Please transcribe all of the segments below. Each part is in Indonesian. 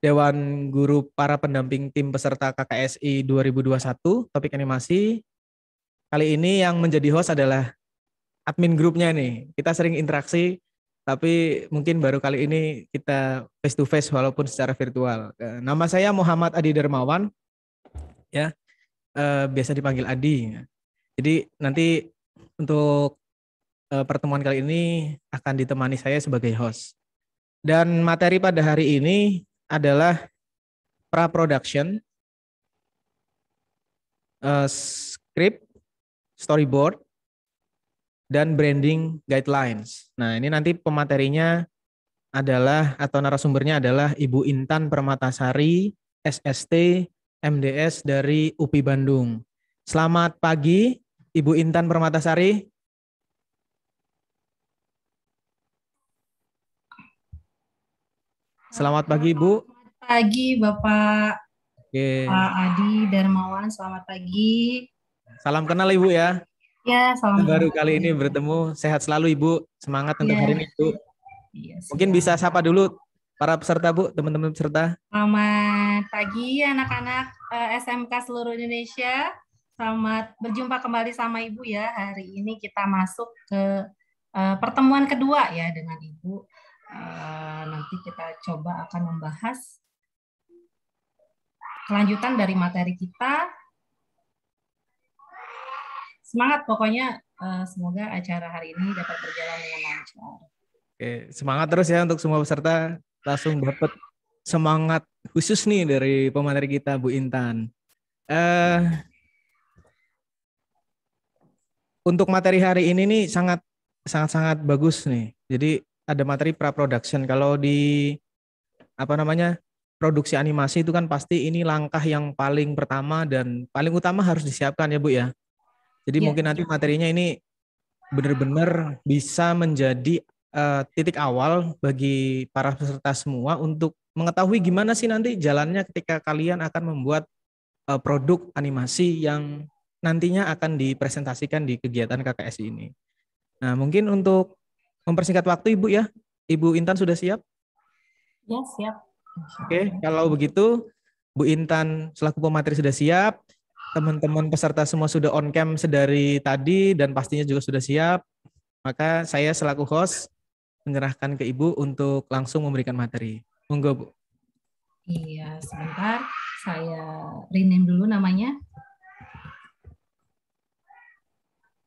Dewan Guru para pendamping tim peserta KKSI 2021, topik animasi. Kali ini yang menjadi host adalah admin grupnya nih. Kita sering interaksi, tapi mungkin baru kali ini kita face to face walaupun secara virtual. Nama saya Muhammad Adi Darmawan, ya, biasa dipanggil Adi. Jadi nanti untuk pertemuan kali ini akan ditemani saya sebagai host. Dan materi pada hari ini adalah pra-production, script, storyboard, dan branding guidelines. Nah, ini nanti pematerinya adalah atau narasumbernya adalah Ibu Intan Permatasari, SST, MDS dari UPI Bandung. Selamat pagi, Ibu Intan Permatasari. Selamat pagi, Bu. Selamat pagi, Bapak. Oke. Pak Adi Darmawan, selamat pagi. Salam kenal, Ibu ya. Ya, salam Baru kenal. kali ini bertemu. Sehat selalu, Ibu. Semangat untuk hari ini, Bu. Iya, Mungkin siap. bisa sapa dulu para peserta, Bu, teman-teman peserta. Selamat pagi anak-anak SMK seluruh Indonesia. Selamat berjumpa kembali sama Ibu ya. Hari ini kita masuk ke pertemuan kedua ya dengan Ibu. Nanti kita coba akan membahas kelanjutan dari materi kita. Semangat pokoknya, semoga acara hari ini dapat berjalan dengan lancar. Oke, semangat terus ya untuk semua peserta. Langsung dapat semangat khusus nih dari pemateri kita, Bu Intan. Untuk materi hari ini nih sangat bagus nih. Jadi ada materi pra-production. Kalau di produksi animasi itu kan pasti ini langkah yang paling pertama dan paling utama harus disiapkan ya, Bu ya. Jadi Ya. mungkin nanti materinya ini benar-benar bisa menjadi titik awal bagi para peserta semua untuk mengetahui gimana sih nanti jalannya ketika kalian akan membuat produk animasi yang nantinya akan dipresentasikan di kegiatan KKSI ini. Nah, mungkin untuk mempersingkat waktu, Ibu ya, Ibu Intan sudah siap? Ya, siap. Oke, kalau begitu Bu Intan selaku pemateri sudah siap, teman-teman peserta semua sudah on cam sedari tadi dan pastinya juga sudah siap, maka saya selaku host menyerahkan ke Ibu untuk langsung memberikan materi. Monggo, Bu. Iya, sebentar. Saya rename dulu namanya.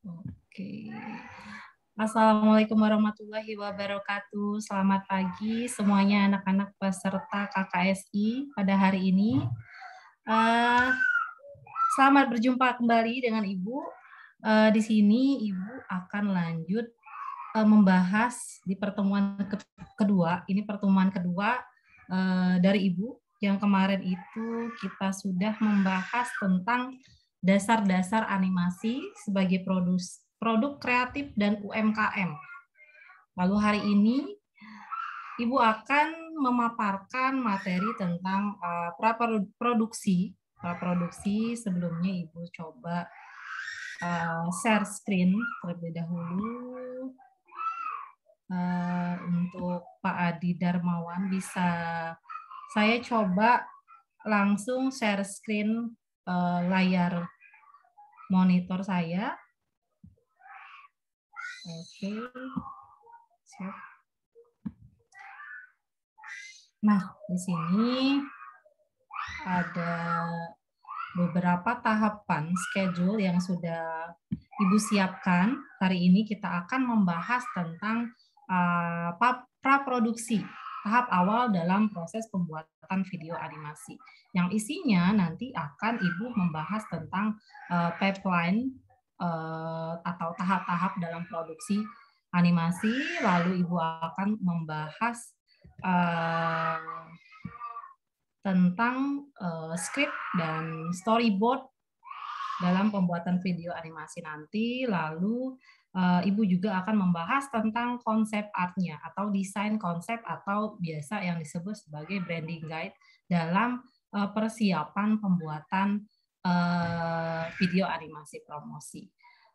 Oke. Assalamualaikum warahmatullahi wabarakatuh. Selamat pagi semuanya anak-anak peserta KKSI pada hari ini. Selamat berjumpa kembali dengan Ibu. Di sini Ibu akan lanjut membahas di pertemuan kedua. Ini pertemuan kedua dari Ibu. Yang kemarin itu kita sudah membahas tentang dasar-dasar animasi sebagai produk kreatif dan UMKM. Lalu hari ini Ibu akan memaparkan materi tentang praproduksi. Sebelumnya Ibu coba share screen terlebih dahulu. Untuk Pak Adi Darmawan bisa saya coba langsung share screen layar monitor saya. Oke. Siap. Nah, di sini ada beberapa tahapan schedule yang sudah Ibu siapkan. Hari ini kita akan membahas tentang praproduksi, tahap awal dalam proses pembuatan video animasi. Yang isinya nanti akan Ibu membahas tentang pipeline atau tahap-tahap dalam produksi animasi, lalu Ibu akan membahas tentang script dan storyboard dalam pembuatan video animasi nanti, lalu Ibu juga akan membahas tentang konsep artnya atau desain konsep atau biasa yang disebut sebagai branding guide dalam persiapan pembuatan video animasi promosi.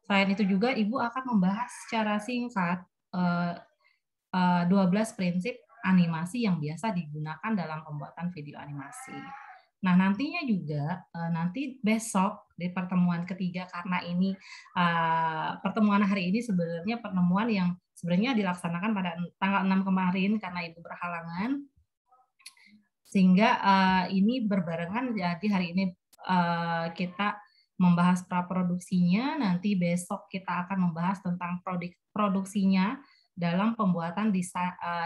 Selain itu juga Ibu akan membahas secara singkat 12 prinsip animasi yang biasa digunakan dalam pembuatan video animasi. Nah, nantinya juga nanti besok di pertemuan ketiga, karena ini pertemuan hari ini sebenarnya pertemuan yang sebenarnya dilaksanakan pada tanggal 6 kemarin karena Ibu berhalangan, sehingga ini berbarengan. Jadi hari ini kita membahas praproduksinya, nanti besok kita akan membahas tentang produksinya dalam pembuatan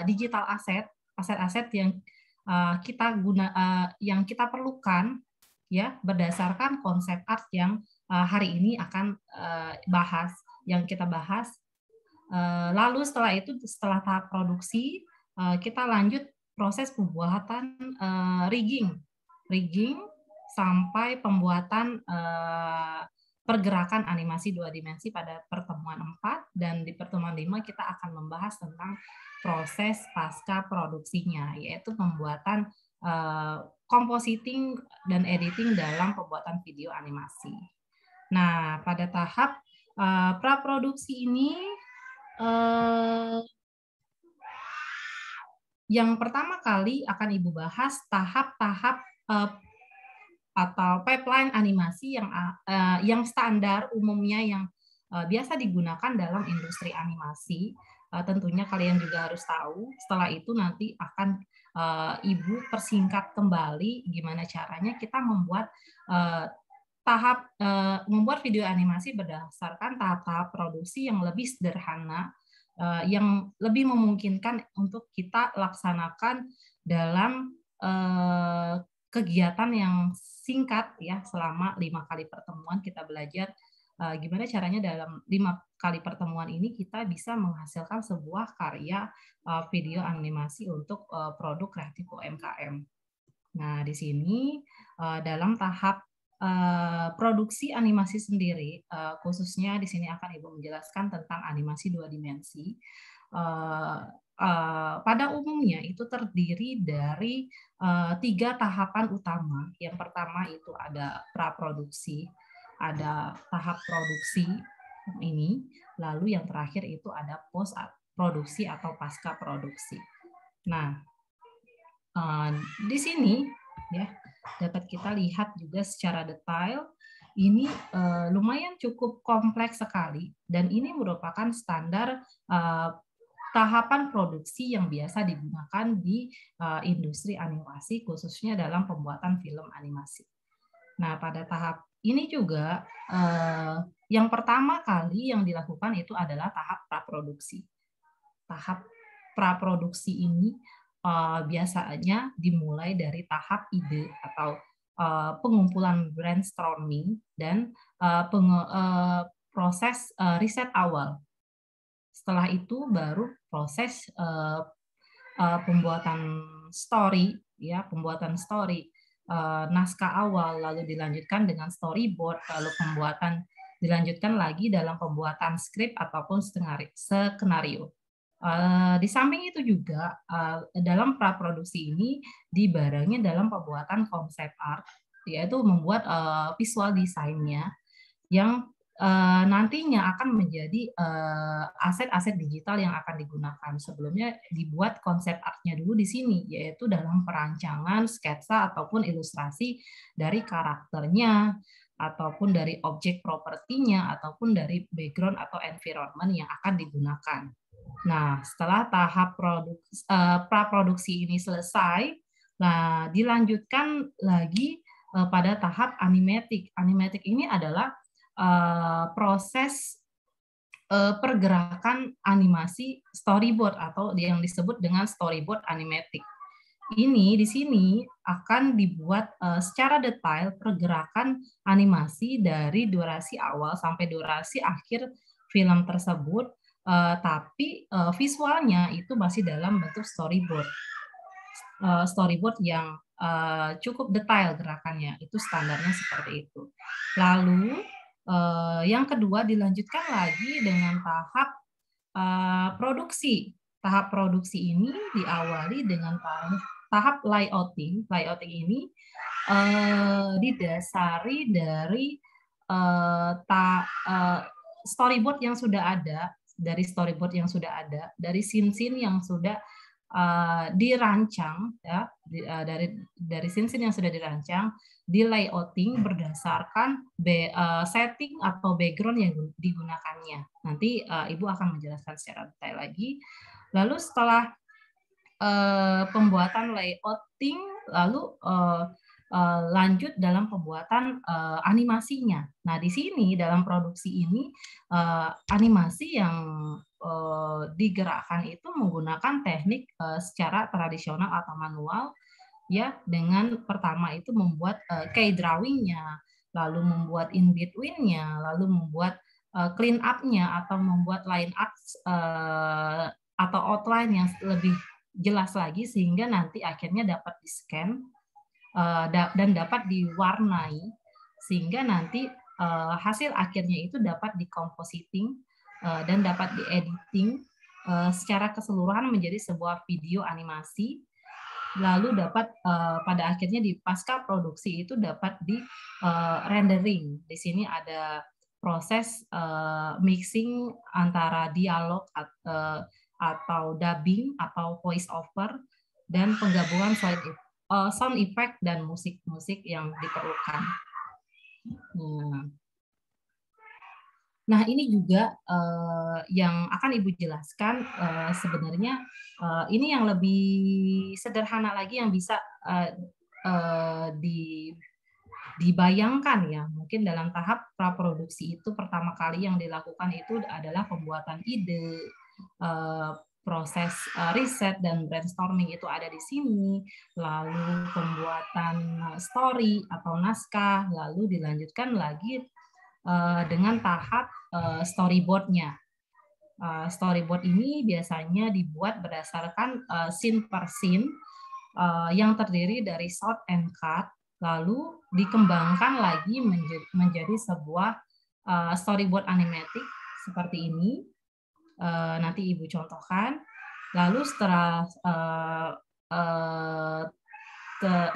digital aset-aset yang yang kita perlukan ya berdasarkan konsep art yang hari ini akan kita bahas. Lalu setelah itu, setelah tahap produksi, kita lanjut proses pembuatan rigging sampai pembuatan pergerakan animasi 2 dimensi pada pertemuan 4, dan di pertemuan 5 kita akan membahas tentang proses pasca produksinya, yaitu pembuatan compositing dan editing dalam pembuatan video animasi. Nah, pada tahap praproduksi ini yang pertama kali akan Ibu bahas tahap-tahap atau pipeline animasi yang standar umumnya yang biasa digunakan dalam industri animasi. Tentunya kalian juga harus tahu. Setelah itu nanti akan Ibu persingkat kembali gimana caranya kita membuat membuat video animasi berdasarkan tahap-tahap produksi yang lebih sederhana, yang lebih memungkinkan untuk kita laksanakan dalam kegiatan yang singkat ya, selama 5 kali pertemuan kita belajar gimana caranya dalam 5 kali pertemuan ini kita bisa menghasilkan sebuah karya video animasi untuk produk kreatif UMKM. Nah, di sini dalam tahap produksi animasi sendiri, khususnya di sini akan Ibu menjelaskan tentang animasi 2 dimensi. Pada umumnya itu terdiri dari 3 tahapan utama. Yang pertama itu ada praproduksi, ada tahap produksi ini, lalu yang terakhir itu ada post produksi atau pasca produksi. Nah, di sini ya dapat kita lihat juga secara detail. Ini lumayan cukup kompleks sekali, dan ini merupakan standar tahapan produksi yang biasa digunakan di industri animasi, khususnya dalam pembuatan film animasi. Nah, pada tahap ini juga yang pertama kali yang dilakukan itu adalah tahap praproduksi. Tahap praproduksi ini biasanya dimulai dari tahap ide atau pengumpulan brainstorming dan proses riset awal. Setelah itu baru proses pembuatan story, ya, pembuatan story, naskah awal, lalu dilanjutkan dengan storyboard, lalu dilanjutkan lagi dalam pembuatan skrip ataupun skenario. Di samping itu juga dalam praproduksi ini dibarengi dalam pembuatan konsep art, yaitu membuat visual desainnya yang nantinya akan menjadi aset-aset digital yang akan digunakan. Sebelumnya dibuat konsep artnya dulu di sini, yaitu dalam perancangan, sketsa, ataupun ilustrasi dari karakternya, ataupun dari objek propertinya, ataupun dari background atau environment yang akan digunakan. Nah, setelah tahap praproduksi ini selesai, nah dilanjutkan lagi pada tahap animatic. Animatic ini adalah proses pergerakan animasi storyboard atau yang disebut dengan storyboard animatic. Ini di sini akan dibuat secara detail pergerakan animasi dari durasi awal sampai durasi akhir film tersebut, tapi visualnya itu masih dalam bentuk storyboard. Storyboard yang cukup detail gerakannya, itu standarnya seperti itu. Lalu yang kedua dilanjutkan lagi dengan tahap produksi. Tahap produksi ini diawali dengan tahap layouting. Layouting ini didasari dari storyboard yang sudah ada, dari scene-scene yang sudah dirancang ya dari scene-scene yang sudah dirancang, di layouting berdasarkan setting atau background yang digunakannya. Nanti Ibu akan menjelaskan secara detail lagi. Lalu setelah pembuatan layouting, lalu lanjut dalam pembuatan animasinya. Nah, di sini dalam produksi ini animasi yang digerakkan itu menggunakan teknik secara tradisional atau manual, ya, dengan pertama itu membuat key drawing-nya, lalu membuat in between-nya, lalu membuat clean up-nya atau membuat line up atau outline yang lebih jelas lagi sehingga nanti akhirnya dapat di-scan dan dapat diwarnai sehingga nanti hasil akhirnya itu dapat di-compositing dan dapat di-editing secara keseluruhan menjadi sebuah video animasi, lalu dapat pada akhirnya di pasca produksi itu dapat di rendering. Di sini ada proses mixing antara dialog atau dubbing atau voice over dan penggabungan sound effect dan musik-musik yang diperlukan. Nah, ini juga yang akan Ibu jelaskan sebenarnya ini yang lebih sederhana lagi yang bisa dibayangkan ya. Mungkin dalam tahap praproduksi itu pertama kali yang dilakukan itu adalah pembuatan ide, proses riset dan brainstorming itu ada di sini, lalu pembuatan story atau naskah, lalu dilanjutkan lagi dengan tahap storyboard-nya. Storyboard ini biasanya dibuat berdasarkan scene per scene yang terdiri dari shot and cut, lalu dikembangkan lagi menjadi sebuah storyboard animatic seperti ini. Nanti Ibu contohkan. Lalu setelah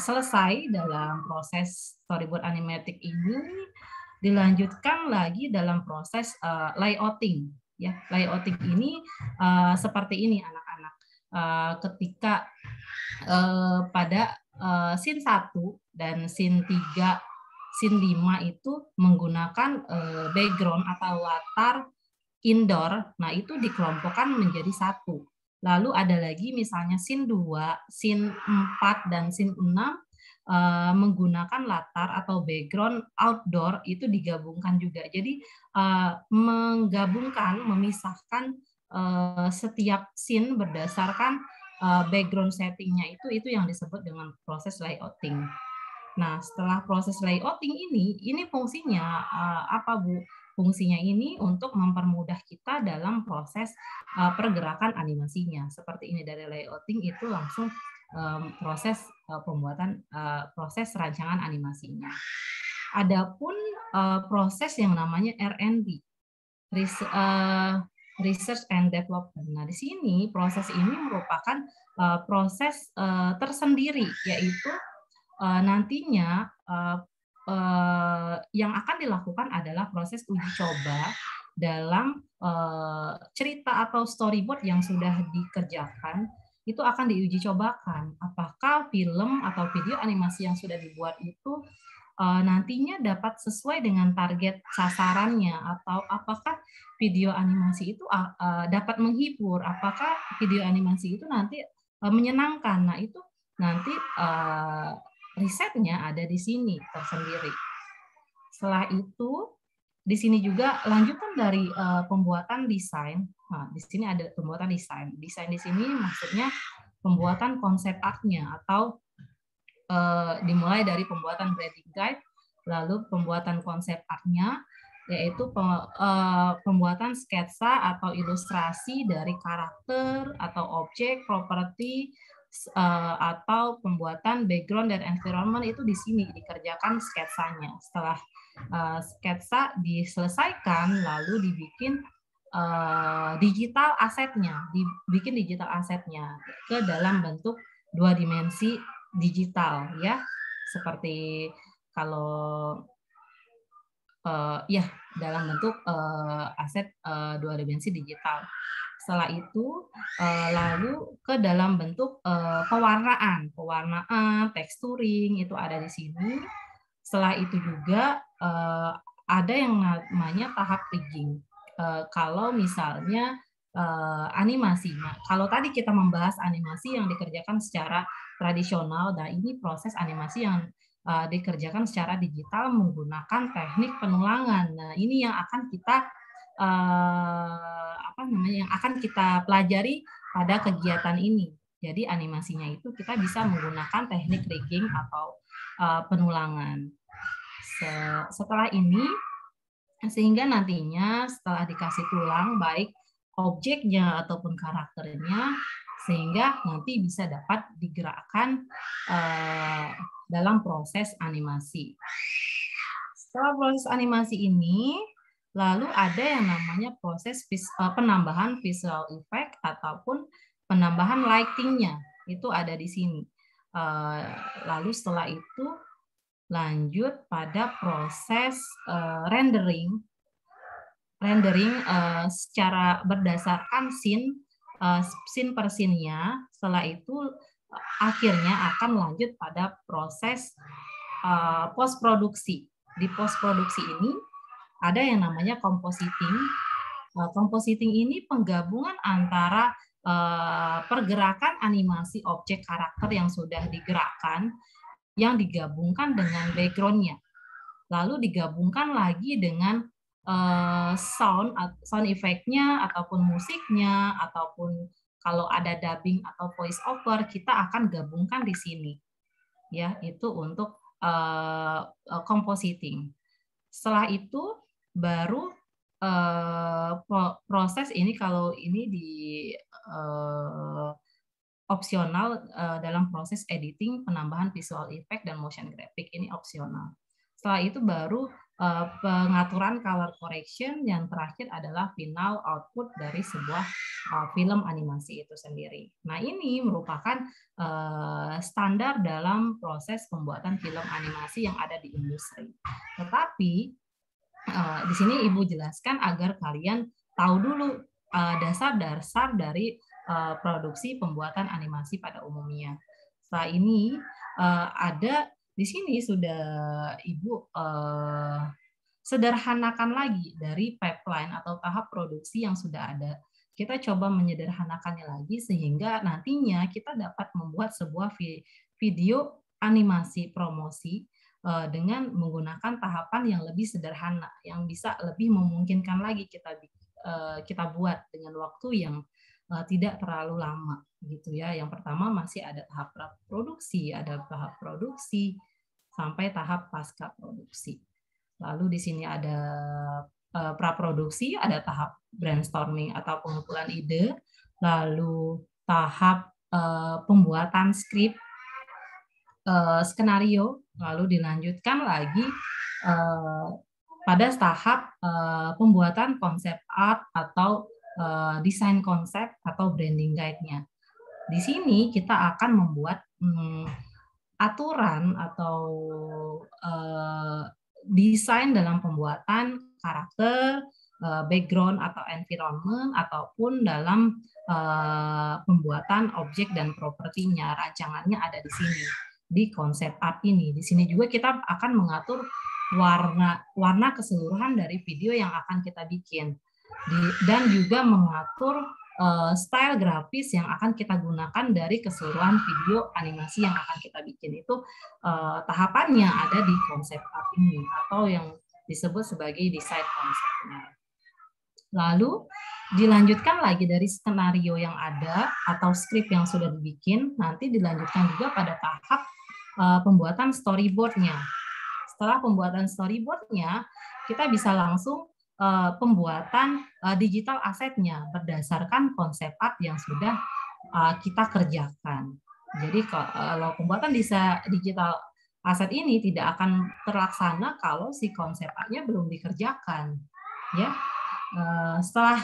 selesai dalam proses storyboard animatic ini, dilanjutkan lagi dalam proses layouting. Ya, layouting ini seperti ini anak-anak. Ketika pada scene 1 dan scene 3, scene 5 itu menggunakan background atau latar indoor, nah itu dikelompokkan menjadi satu. Lalu ada lagi misalnya scene 2, scene 4, dan scene 6 menggunakan latar atau background outdoor, itu digabungkan juga. Jadi menggabungkan, memisahkan setiap scene berdasarkan background settingnya itu yang disebut dengan proses layouting. Nah, setelah proses layouting ini fungsinya apa, Bu? Fungsinya ini untuk mempermudah kita dalam proses pergerakan animasinya. Seperti ini, dari layouting itu langsung proses pembuatan proses rancangan animasinya. Adapun proses yang namanya R&D, Research and Development. Nah, di sini proses ini merupakan proses tersendiri, yaitu nantinya yang akan dilakukan adalah proses uji coba dalam cerita atau storyboard yang sudah dikerjakan, itu akan diuji cobakan apakah film atau video animasi yang sudah dibuat itu nantinya dapat sesuai dengan target sasarannya, atau apakah video animasi itu dapat menghibur, apakah video animasi itu nanti menyenangkan. Nah, itu nanti risetnya ada di sini tersendiri. Setelah itu, di sini juga lanjutan dari pembuatan desain. Nah, di sini ada pembuatan desain. Desain di sini maksudnya pembuatan konsep art-nya, atau dimulai dari pembuatan branding guide, lalu pembuatan konsep art-nya, yaitu pembuatan sketsa atau ilustrasi dari karakter atau objek, properti, atau pembuatan background dan environment, itu di sini dikerjakan sketsanya. Setelah sketsa diselesaikan, lalu dibikin digital asetnya, ke dalam bentuk 2 dimensi digital, ya, seperti kalau ya dalam bentuk aset 2 dimensi digital. Setelah itu lalu ke dalam bentuk pewarnaan, texturing itu ada di sini. Setelah itu juga ada yang namanya tahap rigging. Kalau misalnya animasi, nah kalau tadi kita membahas animasi yang dikerjakan secara tradisional, nah ini proses animasi yang dikerjakan secara digital menggunakan teknik penulangan. Nah ini yang akan kita yang akan kita pelajari pada kegiatan ini. Jadi animasinya itu kita bisa menggunakan teknik rigging atau penulangan. Setelah ini, sehingga nantinya setelah dikasih tulang, baik objeknya ataupun karakternya, sehingga nanti bisa dapat digerakkan dalam proses animasi. Setelah proses animasi ini, lalu ada yang namanya proses penambahan visual effect ataupun penambahan lighting-nya. Itu ada di sini. Lalu setelah itu lanjut pada proses rendering secara berdasarkan scene per scene-nya. Setelah itu akhirnya akan lanjut pada proses post produksi. Di post produksi ini ada yang namanya compositing. Compositing ini penggabungan antara pergerakan animasi objek karakter yang sudah digerakkan yang digabungkan dengan background-nya. Lalu digabungkan lagi dengan sound effect-nya ataupun musiknya ataupun kalau ada dubbing atau voice over kita akan gabungkan di sini. Ya, itu untuk compositing. Setelah itu baru proses ini, kalau ini di opsional dalam proses editing, penambahan visual effect dan motion graphic ini opsional. Setelah itu baru pengaturan color correction, yang terakhir adalah final output dari sebuah film animasi itu sendiri. Nah, ini merupakan standar dalam proses pembuatan film animasi yang ada di industri. Tetapi di sini Ibu jelaskan agar kalian tahu dulu dasar-dasar dari produksi pembuatan animasi pada umumnya. Setelah ini ada di sini sudah Ibu sederhanakan lagi dari pipeline atau tahap produksi yang sudah ada. Kita coba menyederhanakannya lagi sehingga nantinya kita dapat membuat sebuah video animasi promosi dengan menggunakan tahapan yang lebih sederhana, yang bisa lebih memungkinkan lagi kita buat dengan waktu yang tidak terlalu lama gitu ya. Yang pertama masih ada tahap produksi, ada tahap produksi sampai tahap pasca produksi. Lalu di sini ada praproduksi, ada tahap brainstorming atau pengumpulan ide, lalu tahap pembuatan skrip, skenario, lalu dilanjutkan lagi pada tahap pembuatan konsep art atau desain konsep atau branding guide-nya. Di sini kita akan membuat aturan atau desain dalam pembuatan karakter, background atau environment, ataupun dalam pembuatan objek dan propertinya. Rancangannya ada di sini, di konsep art ini. Di sini juga kita akan mengatur warna keseluruhan dari video yang akan kita bikin. Dan juga mengatur style grafis yang akan kita gunakan dari keseluruhan video animasi yang akan kita bikin. Itu tahapannya ada di konsep art ini atau yang disebut sebagai desain konsepnya. Lalu dilanjutkan lagi dari skenario yang ada atau skrip yang sudah dibikin, nanti dilanjutkan juga pada tahap pembuatan storyboard-nya. Setelah pembuatan storyboard-nya, kita bisa langsung pembuatan digital asetnya berdasarkan konsep art yang sudah kita kerjakan. Jadi kalau pembuatan digital aset ini tidak akan terlaksana kalau si konsep artnya belum dikerjakan. Ya, setelah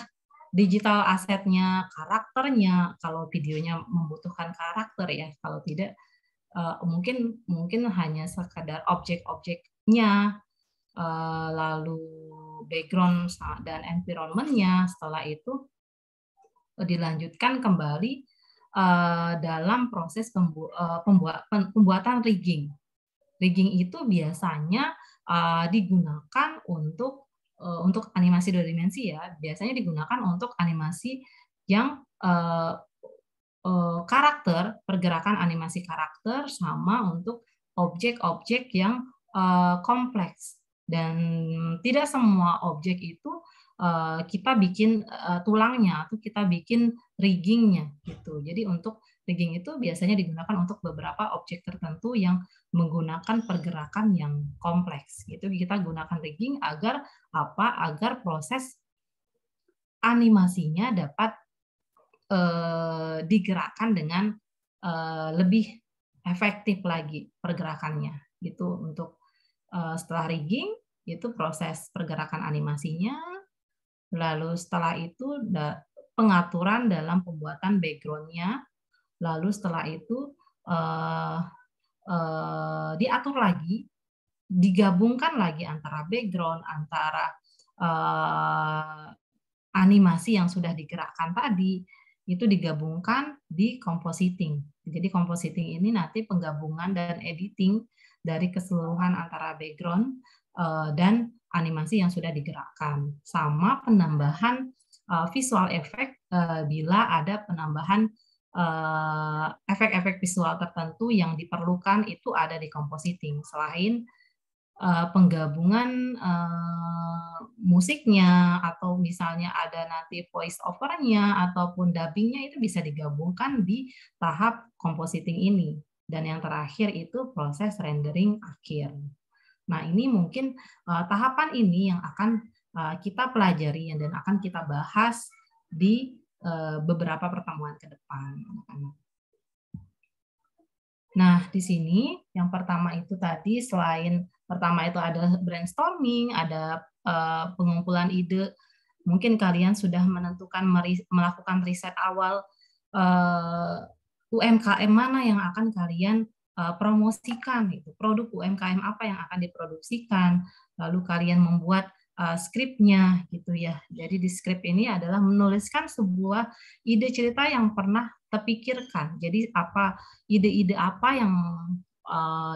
digital asetnya, karakternya, kalau videonya membutuhkan karakter ya, kalau tidak mungkin hanya sekadar objek-objeknya, lalu background dan environment-nya. Setelah itu dilanjutkan kembali dalam proses pembuatan rigging. Rigging itu biasanya digunakan untuk animasi 2 dimensi ya. Biasanya digunakan untuk animasi yang karakter, pergerakan animasi karakter, sama untuk objek-objek yang kompleks. Dan tidak semua objek itu kita bikin tulangnya atau kita bikin riggingnya gitu. Jadi untuk rigging itu biasanya digunakan untuk beberapa objek tertentu yang menggunakan pergerakan yang kompleks. Gitu kita gunakan rigging agar apa? Agar proses animasinya dapat digerakkan dengan lebih efektif lagi pergerakannya gitu. Untuk setelah rigging itu proses pergerakan animasinya, lalu setelah itu pengaturan dalam pembuatan background-nya, lalu setelah itu diatur lagi, digabungkan lagi antara background, antara animasi yang sudah digerakkan tadi, itu digabungkan di compositing. Jadi compositing ini nanti penggabungan dan editing dari keseluruhan antara background dan animasi yang sudah digerakkan, sama penambahan visual effect bila ada penambahan efek-efek visual tertentu yang diperlukan itu ada di compositing. Selain penggabungan musiknya, atau misalnya ada nanti voice over-nya ataupun dubbingnya, itu bisa digabungkan di tahap compositing ini. Dan yang terakhir itu proses rendering akhir. Nah, ini mungkin tahapan ini yang akan kita pelajari dan akan kita bahas di beberapa pertemuan ke depan. Nah, di sini yang pertama itu tadi, selain pertama itu ada brainstorming, ada pengumpulan ide. Mungkin kalian sudah menentukan melakukan riset awal UMKM mana yang akan kalian promosikan, itu produk UMKM apa yang akan diproduksikan. Lalu kalian membuat skripnya gitu ya. Jadi di skrip ini adalah menuliskan sebuah ide cerita yang pernah terpikirkan. Jadi apa ide-ide apa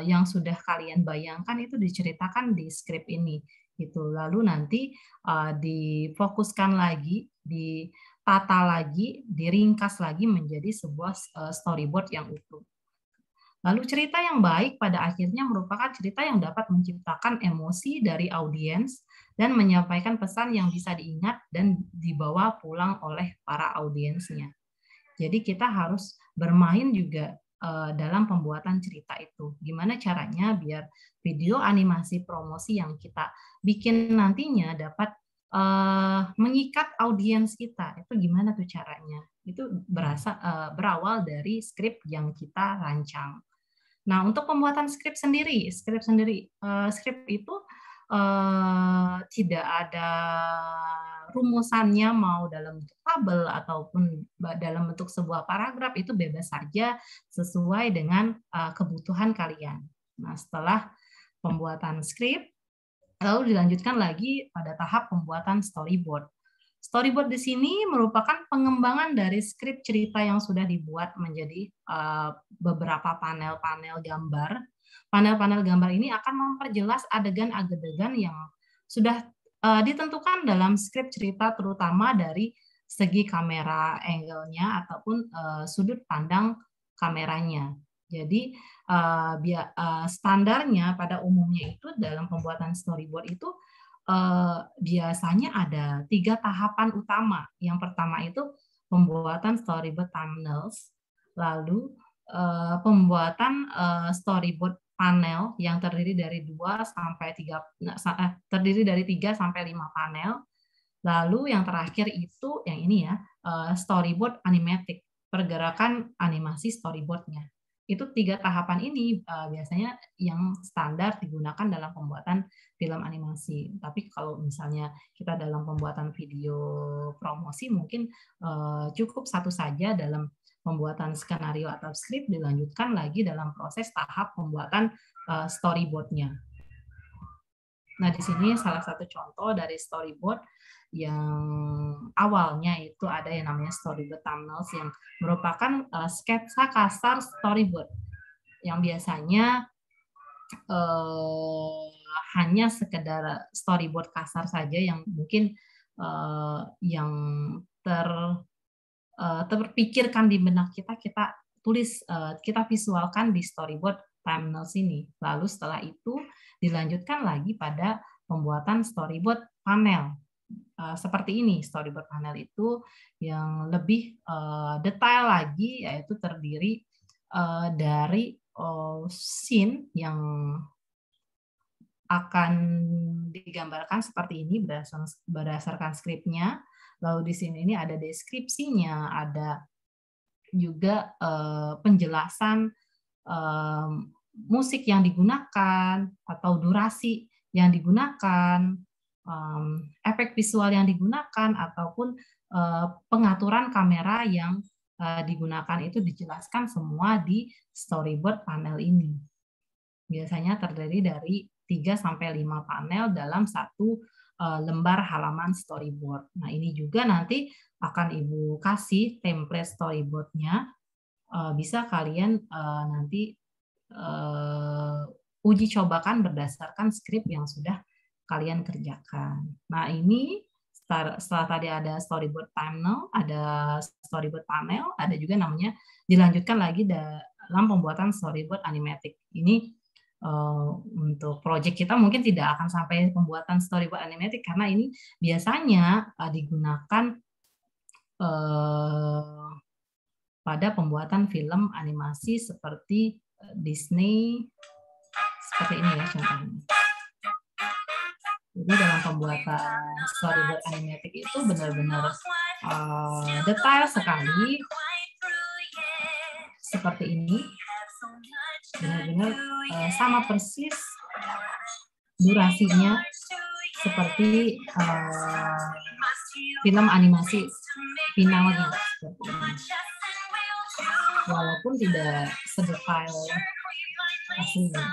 yang sudah kalian bayangkan itu diceritakan di skrip ini gitu. Lalu nanti difokuskan lagi, ditata lagi, diringkas lagi menjadi sebuah storyboard yang utuh. Lalu cerita yang baik pada akhirnya merupakan cerita yang dapat menciptakan emosi dari audiens dan menyampaikan pesan yang bisa diingat dan dibawa pulang oleh para audiensnya. Jadi kita harus bermain juga dalam pembuatan cerita itu. Gimana caranya biar video animasi promosi yang kita bikin nantinya dapat mengikat audiens kita. Itu gimana tuh caranya? Itu berawal dari skrip yang kita rancang. Nah, untuk pembuatan skrip itu tidak ada rumusannya, mau dalam bentuk tabel ataupun dalam bentuk sebuah paragraf, itu bebas saja sesuai dengan kebutuhan kalian. Nah, setelah pembuatan skrip, lalu dilanjutkan lagi pada tahap pembuatan storyboard. Storyboard di sini merupakan pengembangan dari skrip cerita yang sudah dibuat menjadi beberapa panel-panel gambar. Panel-panel gambar ini akan memperjelas adegan-adegan yang sudah ditentukan dalam skrip cerita, terutama dari segi kamera angle-nya ataupun sudut pandang kameranya. Jadi standarnya pada umumnya itu dalam pembuatan storyboard itu biasanya ada 3 tahapan utama. Yang pertama itu pembuatan storyboard thumbnails, lalu pembuatan storyboard panel yang terdiri dari 3 sampai 5 panel. Lalu yang terakhir itu yang ini ya, storyboard animatic, pergerakan animasi storyboardnya. Itu 3 tahapan ini biasanya yang standar digunakan dalam pembuatan film animasi. Tapi kalau misalnya kita dalam pembuatan video promosi, mungkin cukup satu saja dalam pembuatan skenario atau skrip, dilanjutkan lagi dalam proses tahap pembuatan storyboard-nya. Nah, di sini salah satu contoh dari storyboard yang awalnya itu ada yang namanya storyboard thumbnails yang merupakan sketsa kasar storyboard yang biasanya hanya sekedar storyboard kasar saja yang mungkin yang terpikirkan di benak kita tulis, kita visualkan di storyboard thumbnails ini. Lalu setelah itu dilanjutkan lagi pada pembuatan storyboard panel. Seperti ini, storyboard panel itu yang lebih detail lagi, yaitu terdiri dari scene yang akan digambarkan seperti ini berdasarkan skripnya. Lalu di sini ini ada deskripsinya, ada juga penjelasan musik yang digunakan atau durasi yang digunakan, efek visual yang digunakan, ataupun pengaturan kamera yang digunakan itu dijelaskan semua di storyboard panel ini. Biasanya terdiri dari 3-5 panel dalam satu lembar halaman storyboard. Nah, ini juga nanti akan Ibu kasih template storyboard-nya. Bisa kalian nanti uji cobakan berdasarkan skrip yang sudah kalian kerjakan. Nah, ini setelah tadi ada storyboard thumbnail, ada storyboard panel, ada juga namanya dilanjutkan lagi dalam pembuatan storyboard animatic. Ini untuk project kita mungkin tidak akan sampai pembuatan storyboard animatic karena ini biasanya digunakan pada pembuatan film animasi seperti Disney, seperti ini ya contohnya. Jadi dalam pembuatan storyboard animatic itu benar-benar detail sekali, seperti ini. Benar-benar sama persis durasinya seperti film animasi finalnya, walaupun tidak sedetail aslinya.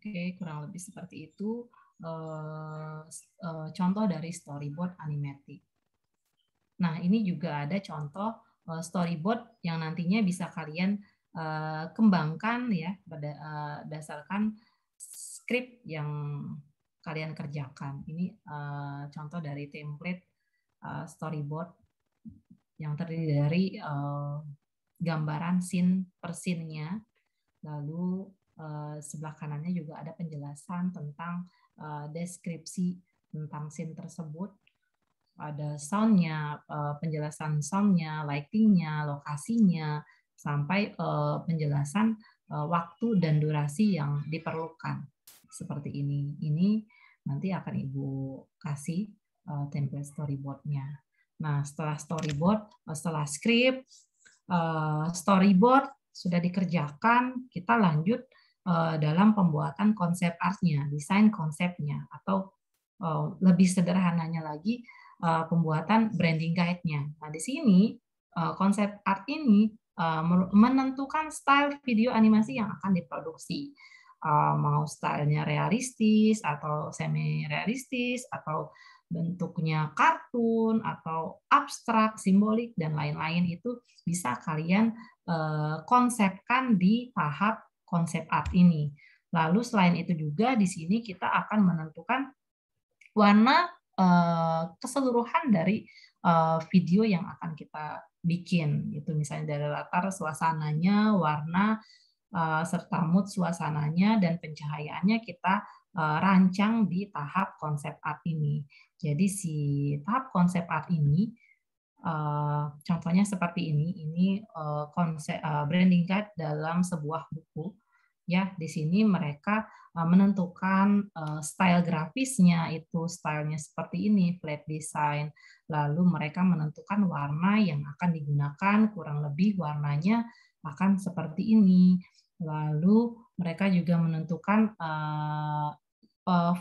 Oke, kurang lebih seperti itu contoh dari storyboard animatic. Nah, ini juga ada contoh storyboard yang nantinya bisa kalian kembangkan ya berdasarkan skrip yang kalian kerjakan. Ini contoh dari template storyboard yang terdiri dari gambaran scene per scene-nya. Lalu sebelah kanannya juga ada penjelasan tentang deskripsi tentang scene tersebut. Ada sound-nya, penjelasan sound-nya, lighting-nya, lokasinya, sampai penjelasan waktu dan durasi yang diperlukan. Seperti ini. Ini nanti akan Ibu kasih template storyboard-nya. Nah, setelah storyboard, setelah script, storyboard sudah dikerjakan, kita lanjut dalam pembuatan konsep art-nya, desain konsepnya, atau lebih sederhananya lagi, pembuatan branding guide-nya. Nah, di sini konsep art ini menentukan style video animasi yang akan diproduksi. Mau stylenya realistis atau semi realistis atau bentuknya kartun atau abstrak, simbolik dan lain-lain itu bisa kalian konsepkan di tahap konsep art ini. Lalu selain itu juga di sini kita akan menentukan warna keseluruhan dari video yang akan kita bikin. Itu misalnya dari latar suasananya, warna serta mood suasananya dan pencahayaannya kita rancang di tahap konsep art ini. Jadi si tahap konsep art ini contohnya seperti ini konsep branding guide dalam sebuah buku. Ya, di sini mereka menentukan style grafisnya, itu stylenya seperti ini, flat design. Lalu mereka menentukan warna yang akan digunakan, kurang lebih warnanya akan seperti ini. Lalu mereka juga menentukan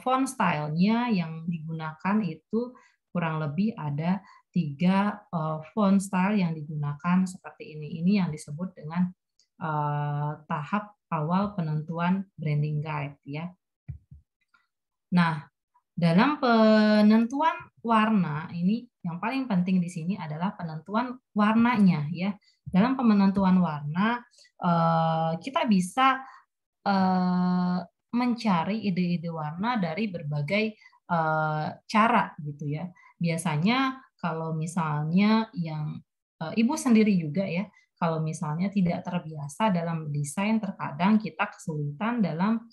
font stylenya yang digunakan itu kurang lebih ada 3 font style yang digunakan seperti ini. Ini yang disebut dengan tahap awal penentuan branding guide ya. Nah, dalam penentuan warna ini yang paling penting di sini adalah penentuan warnanya ya. Dalam penentuan warna kita bisa mencari ide-ide warna dari berbagai cara gitu ya. Biasanya kalau misalnya yang Ibu sendiri juga ya, kalau misalnya tidak terbiasa dalam desain, terkadang kita kesulitan dalam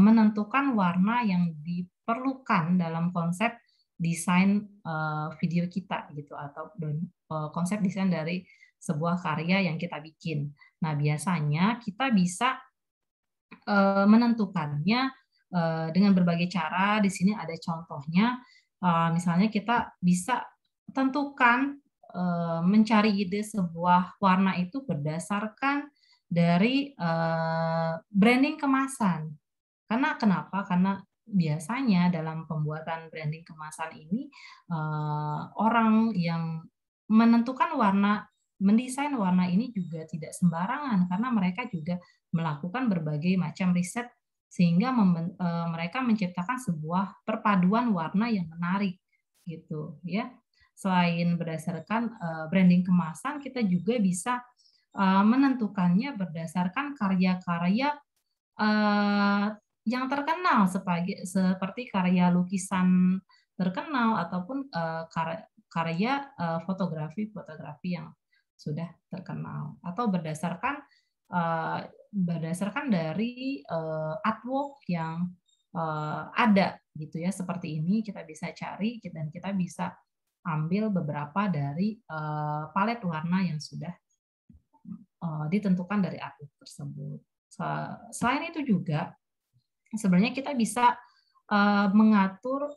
menentukan warna yang diperlukan dalam konsep desain video kita gitu, atau konsep desain dari sebuah karya yang kita bikin. Nah, biasanya kita bisa menentukannya dengan berbagai cara. Di sini ada contohnya, misalnya kita bisa tentukan mencari ide sebuah warna itu berdasarkan dari branding kemasan. Karena kenapa? Karena biasanya dalam pembuatan branding kemasan ini orang yang menentukan warna, mendesain warna ini juga tidak sembarangan, karena mereka juga melakukan berbagai macam riset sehingga mereka menciptakan sebuah perpaduan warna yang menarik gitu ya. Selain berdasarkan branding kemasan, kita juga bisa menentukannya berdasarkan karya-karya yang terkenal seperti karya lukisan terkenal ataupun karya fotografi yang sudah terkenal, atau berdasarkan dari artwork yang ada gitu ya, seperti ini kita bisa cari dan kita bisa ambil beberapa dari palet warna yang sudah ditentukan dari artwork tersebut. Selain itu juga sebenarnya kita bisa mengatur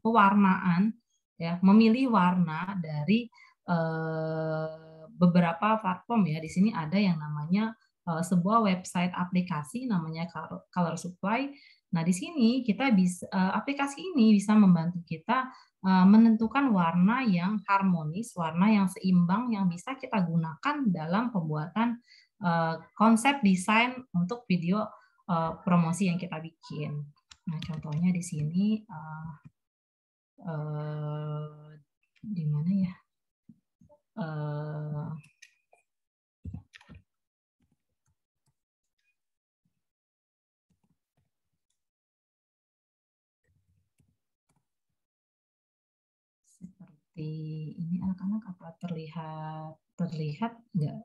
pewarnaan ya, memilih warna dari beberapa platform ya. Di sini ada yang namanya sebuah website aplikasi namanya Color Supply. Nah, di sini kita bisa aplikasi ini bisa membantu kita menentukan warna yang harmonis, warna yang seimbang yang bisa kita gunakan dalam pembuatan konsep desain untuk video promosi yang kita bikin. Nah, contohnya di sini di mana ya? Seperti ini, anak-anak apa terlihat nggak?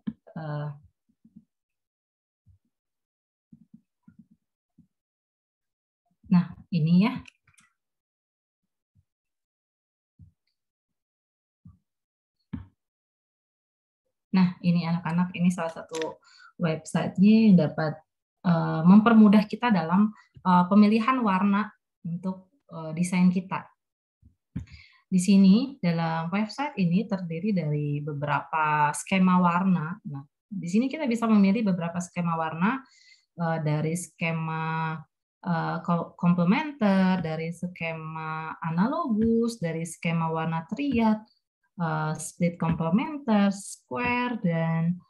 Nah, ini ya. Nah, ini anak-anak, ini salah satu websitenya yang dapat mempermudah kita dalam pemilihan warna untuk desain kita. Di sini dalam website ini terdiri dari beberapa skema warna. Nah, di sini kita bisa memilih beberapa skema warna dari skema komplementer, dari skema analogus, dari skema warna triad, split komplementer, square, dan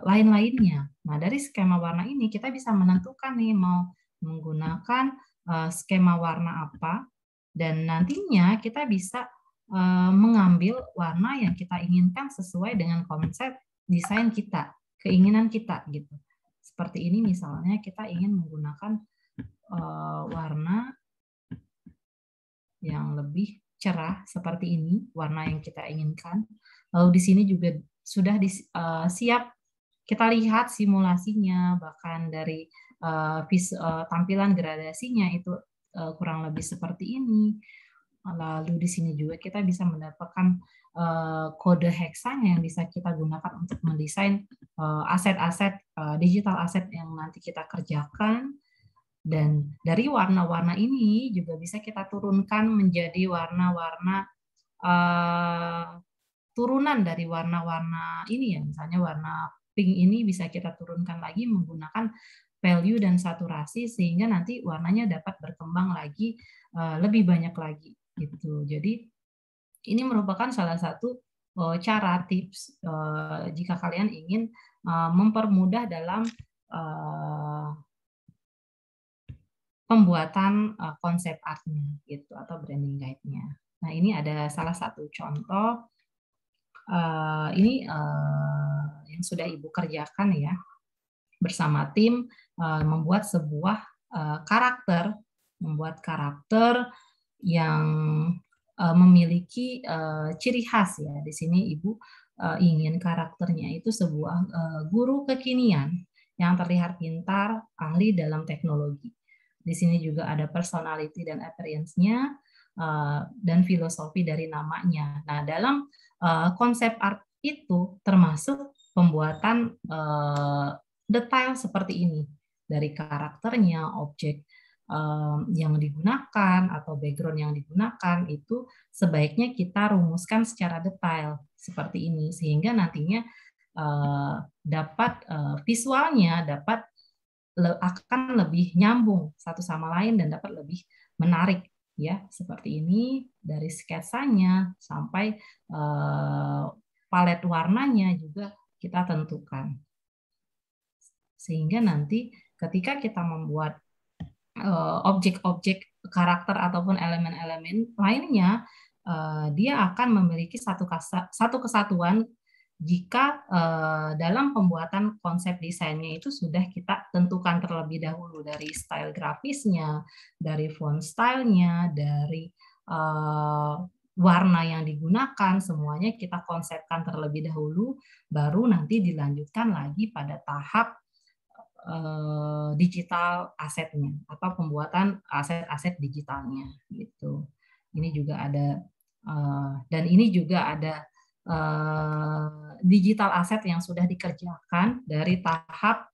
lain-lainnya. Nah, dari skema warna ini kita bisa menentukan nih mau menggunakan skema warna apa, dan nantinya kita bisa mengambil warna yang kita inginkan sesuai dengan konsep desain kita, keinginan kita gitu. Seperti ini misalnya kita ingin menggunakan warna yang lebih cerah seperti ini, warna yang kita inginkan. Lalu di sini juga sudah siap kita lihat simulasinya, bahkan dari tampilan gradasinya itu kurang lebih seperti ini. Lalu di sini juga kita bisa mendapatkan kode hexa yang bisa kita gunakan untuk mendesain aset-aset digital aset yang nanti kita kerjakan. Dan dari warna-warna ini juga bisa kita turunkan menjadi warna-warna turunan dari warna-warna ini ya, misalnya warna pink ini bisa kita turunkan lagi menggunakan value dan saturasi sehingga nanti warnanya dapat berkembang lagi lebih banyak lagi gitu. Jadi ini merupakan salah satu cara tips jika kalian ingin mempermudah dalam pembuatan konsep artnya gitu atau branding guide-nya. Nah, ini ada salah satu contoh ini yang sudah Ibu kerjakan ya bersama tim membuat sebuah membuat karakter yang memiliki ciri khas ya. Di sini Ibu ingin karakternya itu sebuah guru kekinian yang terlihat pintar, ahli dalam teknologi. Di sini juga ada personality dan appearance-nya dan filosofi dari namanya. Nah, dalam konsep art itu termasuk pembuatan detail seperti ini dari karakternya, objek yang digunakan atau background yang digunakan itu sebaiknya kita rumuskan secara detail seperti ini sehingga nantinya dapat visualnya akan lebih nyambung satu sama lain dan dapat lebih menarik ya seperti ini dari sketsanya sampai palet warnanya juga kita tentukan sehingga nanti ketika kita membuat objek-objek karakter ataupun elemen-elemen lainnya dia akan memiliki satu kesatuan jika dalam pembuatan konsep desainnya itu sudah kita tentukan terlebih dahulu dari style grafisnya, dari font stylenya, dari warna yang digunakan, semuanya kita konsepkan terlebih dahulu, baru nanti dilanjutkan lagi pada tahap digital asetnya atau pembuatan aset-aset digitalnya gitu. Ini juga ada dan ini juga ada digital aset yang sudah dikerjakan dari tahap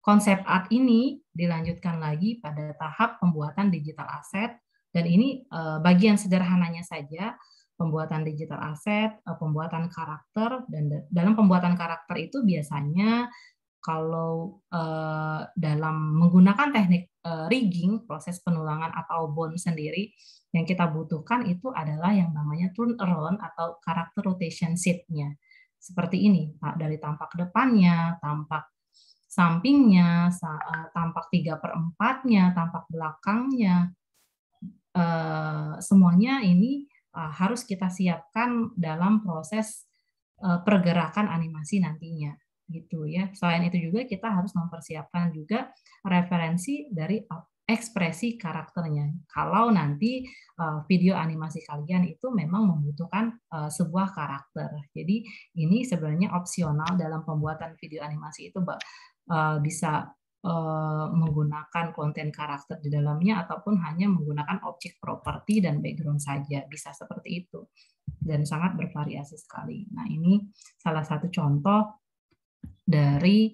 konsep art ini dilanjutkan lagi pada tahap pembuatan digital aset dan ini bagian sederhananya saja pembuatan digital aset, pembuatan karakter dan dalam pembuatan karakter itu biasanya kalau dalam menggunakan teknik rigging, proses penulangan atau bond sendiri, yang kita butuhkan itu adalah yang namanya turn around atau karakter rotation sheet-nya. Seperti ini, dari tampak depannya, tampak sampingnya, tampak 3/4-nya, tampak belakangnya, semuanya ini harus kita siapkan dalam proses pergerakan animasi nantinya gitu ya. Selain itu juga kita harus mempersiapkan juga referensi dari ekspresi karakternya. Kalau nanti video animasi kalian itu memang membutuhkan sebuah karakter. Jadi ini sebenarnya opsional dalam pembuatan video animasi itu bisa menggunakan konten karakter di dalamnya ataupun hanya menggunakan objek properti dan background saja. Bisa seperti itu. Dan sangat bervariasi sekali. Nah, ini salah satu contoh dari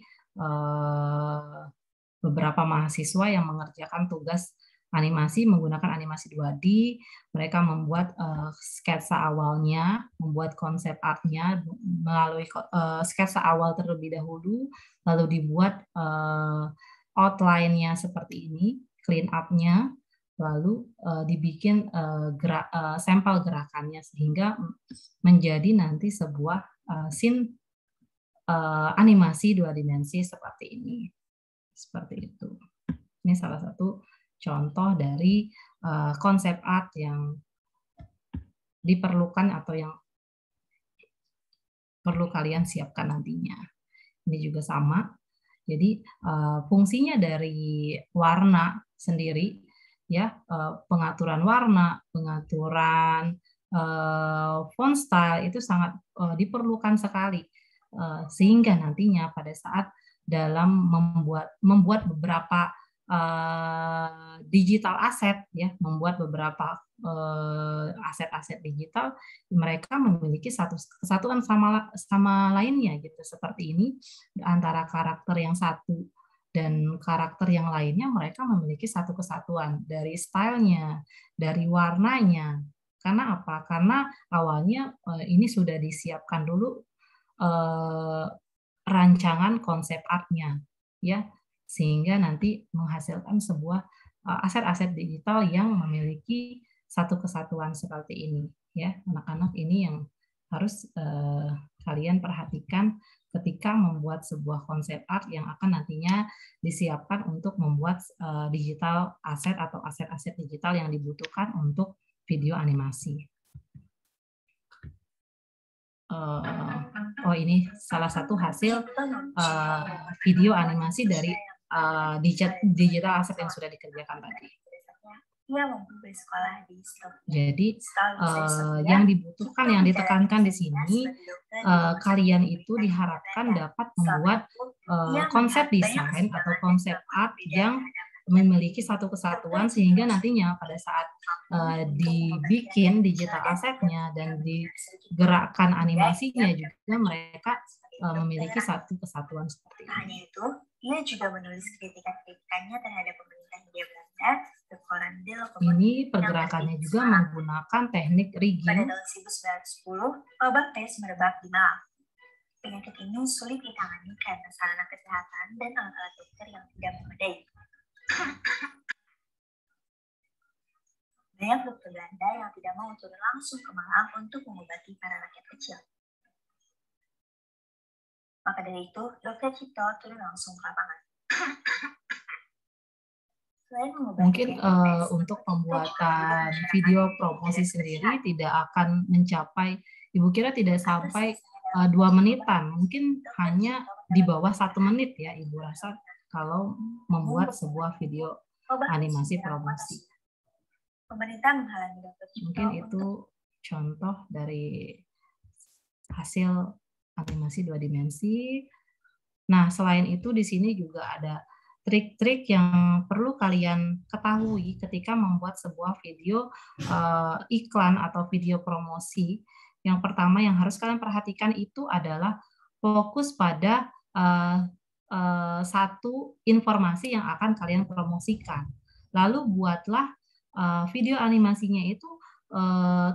beberapa mahasiswa yang mengerjakan tugas animasi menggunakan animasi 2D. Mereka membuat sketsa awalnya, membuat konsep artnya melalui sketsa awal terlebih dahulu, lalu dibuat outline-nya seperti ini, clean up-nya, lalu dibikin sampel gerakannya sehingga menjadi nanti sebuah scene animasi 2 dimensi seperti ini. Seperti itu. Ini salah satu contoh dari konsep art yang diperlukan atau yang perlu kalian siapkan nantinya. Ini juga sama. Jadi fungsinya dari warna sendiri ya, pengaturan warna, pengaturan font style itu sangat diperlukan sekali sehingga nantinya pada saat dalam membuat beberapa digital aset ya, membuat beberapa aset-aset digital, mereka memiliki satu kesatuan sama lainnya gitu, seperti ini antara karakter yang satu dan karakter yang lainnya mereka memiliki satu kesatuan dari stylenya, dari warnanya. Karena apa? Karena awalnya ini sudah disiapkan dulu rancangan konsep artnya, ya, sehingga nanti menghasilkan sebuah aset-aset digital yang memiliki satu kesatuan seperti ini, ya. Anak-anak ini yang harus kalian perhatikan ketika membuat sebuah konsep art yang akan nantinya disiapkan untuk membuat digital aset atau aset-aset digital yang dibutuhkan untuk video animasi. Oh, ini salah satu hasil video animasi dari digital aset yang sudah dikerjakan tadi. Jadi yang dibutuhkan, yang ditekankan di sini, kalian itu diharapkan dapat membuat konsep desain atau konsep art yang memiliki satu kesatuan, sehingga nantinya pada saat dibikin digital asetnya dan digerakkan animasinya juga mereka memiliki satu kesatuan seperti ini. Hanya itu, ia juga menulis kritikan-kritikannya terhadap pemerintah Hindia Belanda, The Koran de Lokomotif. Ini pergerakannya juga menggunakan teknik rigging. Pada tahun 1910, wabah pes merebak di Malang. Penyakit ini sulit ditangani karena sarana kesehatan dan alat-alat dokter yang tidak memadai. Banyak dokter Belanda yang tidak mau turun langsung ke Malang untuk mengobati para rakyat kecil. Maka dari itu, Dr. Cipto turun langsung ke lapangan. Mungkin untuk pembuatan video promosi sendiri tidak akan mencapai, Ibu kira tidak sampai 2 menitan, mungkin hanya di bawah 1 menit ya Ibu rasa kalau membuat sebuah video animasi promosi. Pemerintah menghalangi Dr. Cipto. Mungkin itu contoh dari hasil animasi 2 dimensi. Nah, selain itu di sini juga ada trik-trik yang perlu kalian ketahui ketika membuat sebuah video iklan atau video promosi. Yang pertama yang harus kalian perhatikan itu adalah fokus pada satu informasi yang akan kalian promosikan. Lalu buatlah video animasinya itu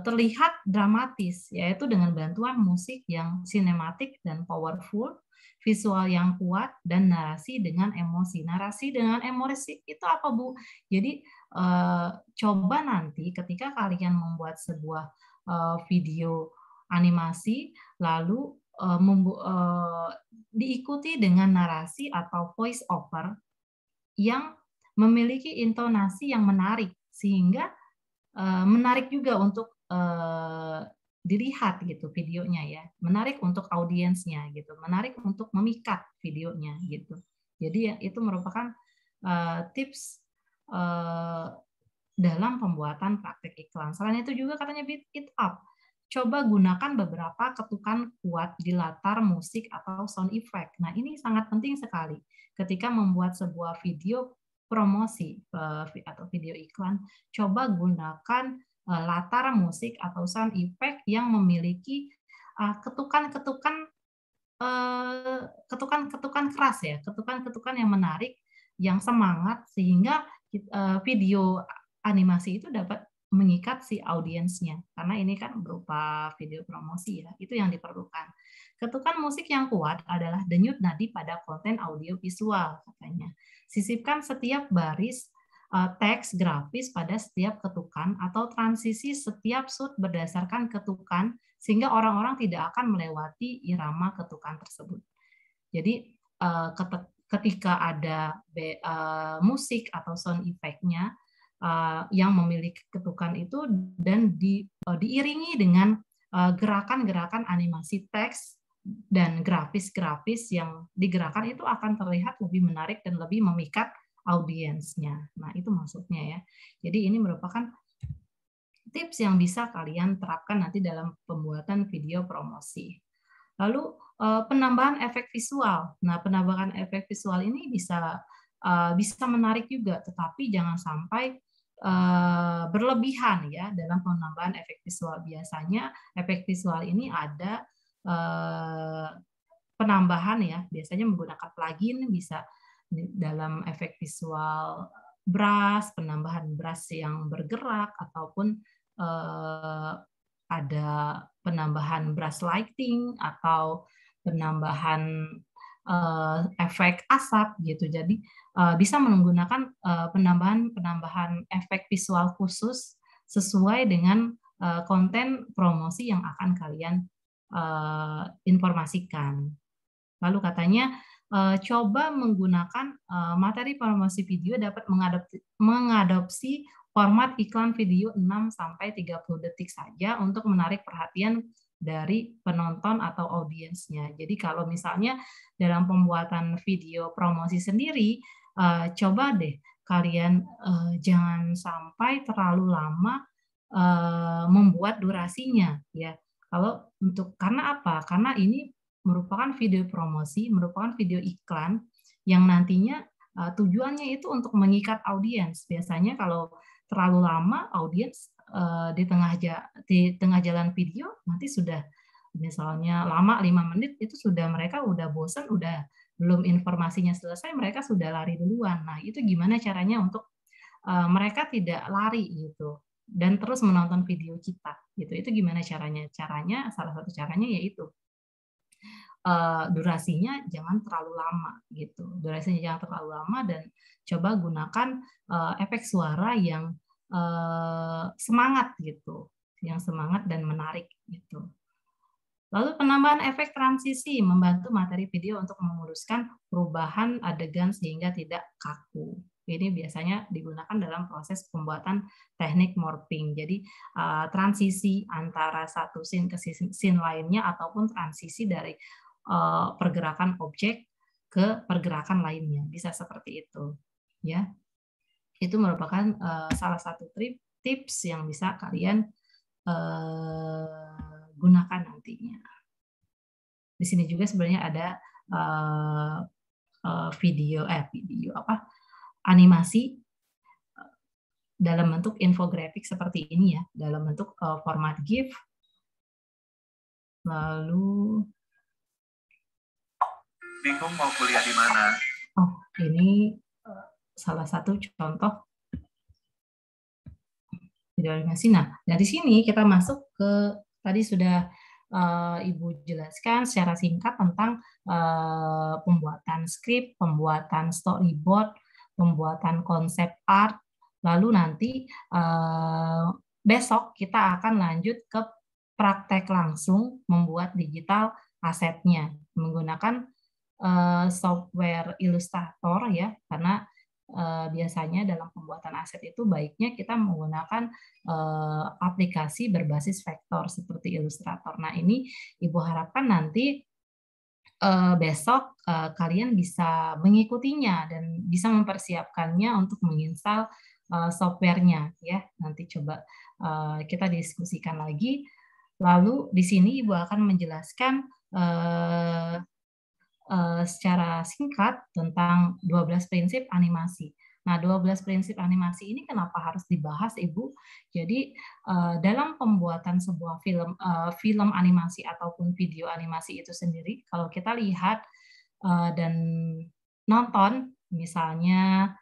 terlihat dramatis, yaitu dengan bantuan musik yang sinematik dan powerful, visual yang kuat, dan narasi dengan emosi. Narasi dengan emosi itu apa, Bu? Jadi coba nanti ketika kalian membuat sebuah video animasi, lalu diikuti dengan narasi atau voice over yang memiliki intonasi yang menarik, sehingga menarik juga untuk dilihat gitu videonya ya, menarik untuk audiensnya gitu, menarik untuk memikat videonya gitu. Jadi ya, itu merupakan tips dalam pembuatan praktek iklan. Selain itu juga katanya beat it up. Coba gunakan beberapa ketukan kuat di latar musik atau sound effect. Nah, ini sangat penting sekali ketika membuat sebuah video promosi atau video iklan. Coba gunakan latar musik atau sound effect yang memiliki ketukan-ketukan keras ya, ketukan-ketukan yang menarik, yang semangat, sehingga video animasi itu dapat mengikat si audiensnya, karena ini kan berupa video promosi ya, itu yang diperlukan. Ketukan musik yang kuat adalah denyut nadi pada konten audio visual katanya. Sisipkan setiap baris teks grafis pada setiap ketukan atau transisi setiap shoot berdasarkan ketukan, sehingga orang-orang tidak akan melewati irama ketukan tersebut. Jadi ketika ada musik atau sound effect-nya yang memiliki ketukan itu dan diiringi dengan gerakan-gerakan animasi teks dan grafis-grafis yang digerakkan, itu akan terlihat lebih menarik dan lebih memikat audiensnya. Nah, itu maksudnya ya. Jadi ini merupakan tips yang bisa kalian terapkan nanti dalam pembuatan video promosi. Lalu penambahan efek visual. Nah, penambahan efek visual ini bisa menarik juga, tetapi jangan sampai berlebihan ya dalam penambahan efek visual. Biasanya efek visual ini ada penambahan ya, biasanya menggunakan plugin, bisa dalam efek visual brush, penambahan brush yang bergerak, ataupun ada penambahan brush lighting atau penambahan efek asap gitu. Jadi bisa menggunakan penambahan efek visual khusus sesuai dengan konten promosi yang akan kalian informasikan. Lalu katanya coba menggunakan materi promosi video dapat mengadopsi format iklan video 6-30 detik saja untuk menarik perhatian dari penonton atau audiensnya. Jadi kalau misalnya dalam pembuatan video promosi sendiri, coba deh kalian jangan sampai terlalu lama membuat durasinya, ya. Kalau karena apa? Karena ini merupakan video promosi, merupakan video iklan yang nantinya tujuannya itu untuk mengikat audiens. Biasanya kalau terlalu lama audiens di tengah jalan video nanti sudah misalnya lama 5 menit itu sudah mereka udah bosan, udah belum informasinya selesai mereka sudah lari duluan. Nah, itu gimana caranya untuk mereka tidak lari gitu dan terus menonton video kita gitu. Itu gimana caranya? Caranya salah satu caranya yaitu durasinya jangan terlalu lama gitu. Durasinya jangan terlalu lama dan coba gunakan efek suara yang semangat gitu, yang semangat dan menarik gitu. Lalu penambahan efek transisi membantu materi video untuk memuluskan perubahan adegan sehingga tidak kaku. Ini biasanya digunakan dalam proses pembuatan teknik morphing. Jadi transisi antara satu scene ke scene lainnya ataupun transisi dari pergerakan objek ke pergerakan lainnya. Bisa seperti itu. Ya. Itu merupakan salah satu tips yang bisa kalian gunakan nantinya. Di sini juga sebenarnya ada animasi dalam bentuk infografik seperti ini ya, dalam bentuk format GIF. Lalu bingung mau kuliah di mana? Oh, ini salah satu contoh video animasi. Nah, dari sini kita masuk ke tadi sudah Ibu jelaskan secara singkat tentang pembuatan skrip, pembuatan storyboard, pembuatan konsep art. Lalu nanti besok kita akan lanjut ke praktek langsung membuat digital asetnya menggunakan software Illustrator ya, karena biasanya dalam pembuatan aset itu baiknya kita menggunakan aplikasi berbasis vektor seperti Illustrator. Nah, ini Ibu harapkan nanti besok kalian bisa mengikutinya dan bisa mempersiapkannya untuk menginstal softwarenya ya. Nanti coba kita diskusikan lagi. Lalu di sini Ibu akan menjelaskan secara singkat tentang 12 prinsip animasi. Nah, 12 prinsip animasi ini kenapa harus dibahas, Ibu? Jadi, dalam pembuatan sebuah film animasi ataupun video animasi itu sendiri, kalau kita lihat dan nonton, misalnya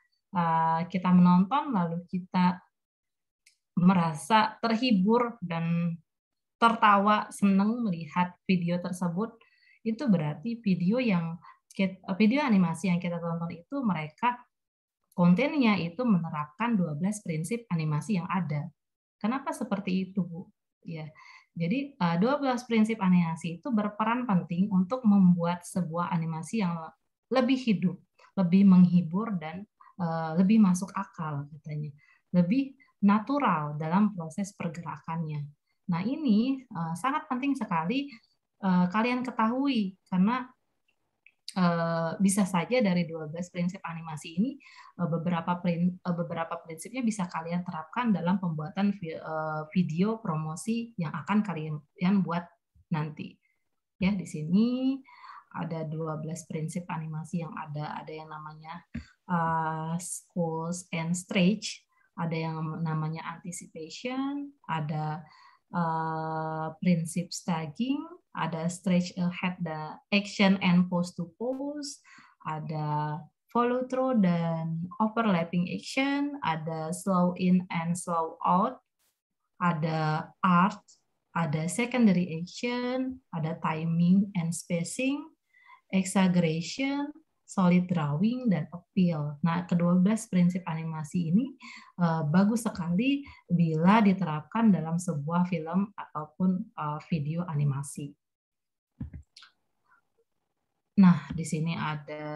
kita menonton lalu kita merasa terhibur dan tertawa, senang melihat video tersebut, itu berarti video animasi yang kita tonton itu mereka kontennya itu menerapkan 12 prinsip animasi yang ada. Kenapa seperti itu, Bu? Ya. Jadi 12 prinsip animasi itu berperan penting untuk membuat sebuah animasi yang lebih hidup, lebih menghibur dan lebih masuk akal katanya. Lebih natural dalam proses pergerakannya. Nah, ini sangat penting sekali kalian ketahui karena bisa saja dari 12 prinsip animasi ini beberapa prinsipnya bisa kalian terapkan dalam pembuatan video promosi yang akan kalian buat nanti. Ya, di sini ada 12 prinsip animasi yang ada yang namanya skulls and stretch, ada yang namanya anticipation, ada prinsip staging, ada stretch ahead, the action and pose to pose, ada follow through dan overlapping action, ada slow in and slow out, ada art, ada secondary action, ada timing and spacing, exaggeration, solid drawing, dan appeal. Nah, ke-12 prinsip animasi ini bagus sekali bila diterapkan dalam sebuah film ataupun video animasi. Nah, di sini ada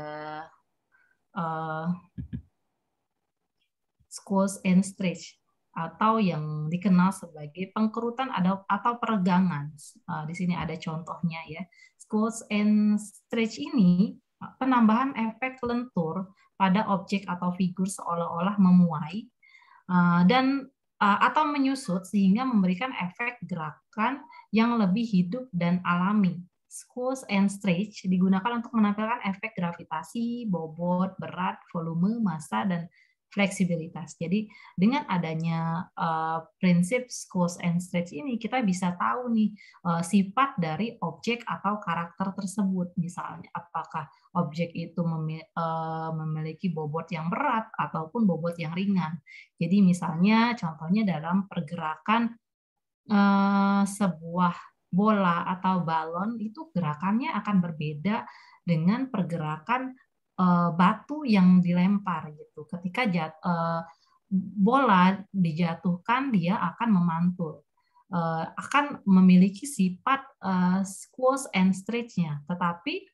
squash and stretch, atau yang dikenal sebagai pengkerutan atau peregangan. Di sini ada contohnya ya. Squash and stretch ini penambahan efek lentur pada objek atau figur seolah-olah memuai dan atau menyusut sehingga memberikan efek gerakan yang lebih hidup dan alami. Squash and stretch digunakan untuk menampilkan efek gravitasi, bobot, berat, volume, massa, dan fleksibilitas. Jadi dengan adanya prinsip squash and stretch ini kita bisa tahu nih sifat dari objek atau karakter tersebut. Misalnya apakah objek itu memiliki bobot yang berat ataupun bobot yang ringan. Jadi misalnya contohnya dalam pergerakan sebuah bola atau balon itu gerakannya akan berbeda dengan pergerakan batu yang dilempar gitu. Ketika bola dijatuhkan, dia akan memantul, akan memiliki sifat squash and stretch-nya. Tetapi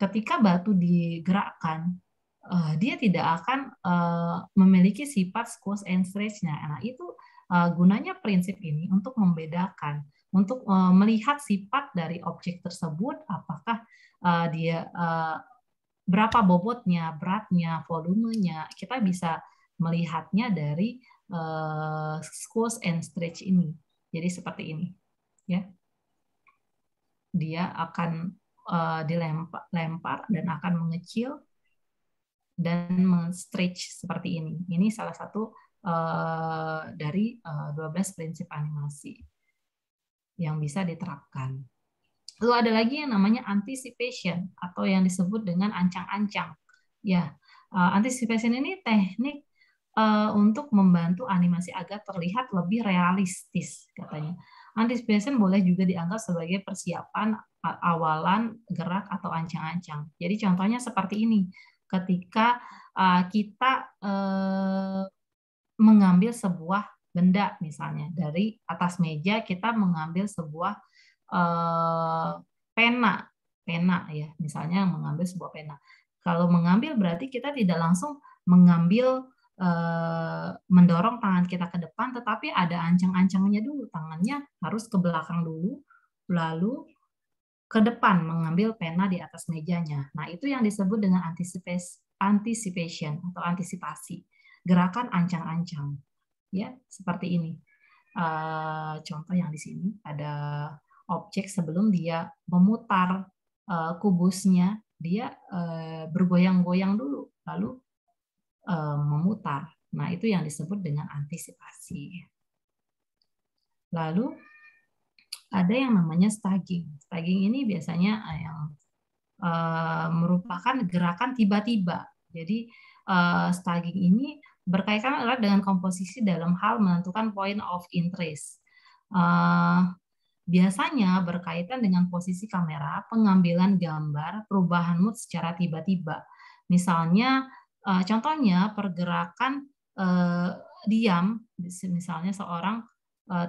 ketika batu digerakkan, dia tidak akan memiliki sifat squash and stretch-nya. Nah, itu gunanya prinsip ini untuk membedakan, untuk melihat sifat dari objek tersebut, apakah dia berapa bobotnya, beratnya, volumenya, kita bisa melihatnya dari squash and stretch ini. Jadi seperti ini, ya. Dia akan dilempar dan akan mengecil dan men-stretch seperti ini. Ini salah satu dari 12 prinsip animasi yang bisa diterapkan. Lalu ada lagi yang namanya anticipation atau yang disebut dengan ancang-ancang. Ya, anticipation ini teknik untuk membantu animasi agar terlihat lebih realistis katanya. Anticipation boleh juga dianggap sebagai persiapan awalan gerak atau ancang-ancang. Jadi contohnya seperti ini. Ketika kita mengambil sebuah benda misalnya dari atas meja, kita mengambil sebuah pena ya, misalnya mengambil sebuah pena. Kalau mengambil berarti kita tidak langsung mengambil mendorong tangan kita ke depan, tetapi ada ancang-ancangnya dulu, tangannya harus ke belakang dulu, lalu ke depan mengambil pena di atas mejanya. Nah, itu yang disebut dengan anticipation atau antisipasi, gerakan ancang-ancang. Ya, seperti ini. Contoh yang di sini ada objek sebelum dia memutar kubusnya, dia bergoyang-goyang dulu, lalu memutar. Nah, itu yang disebut dengan antisipasi. Lalu ada yang namanya staging. Staging ini biasanya yang merupakan gerakan tiba-tiba. Jadi staging ini berkaitan erat dengan komposisi dalam hal menentukan point of interest. Biasanya berkaitan dengan posisi kamera, pengambilan gambar, perubahan mood secara tiba-tiba. Misalnya, contohnya pergerakan diam, misalnya seorang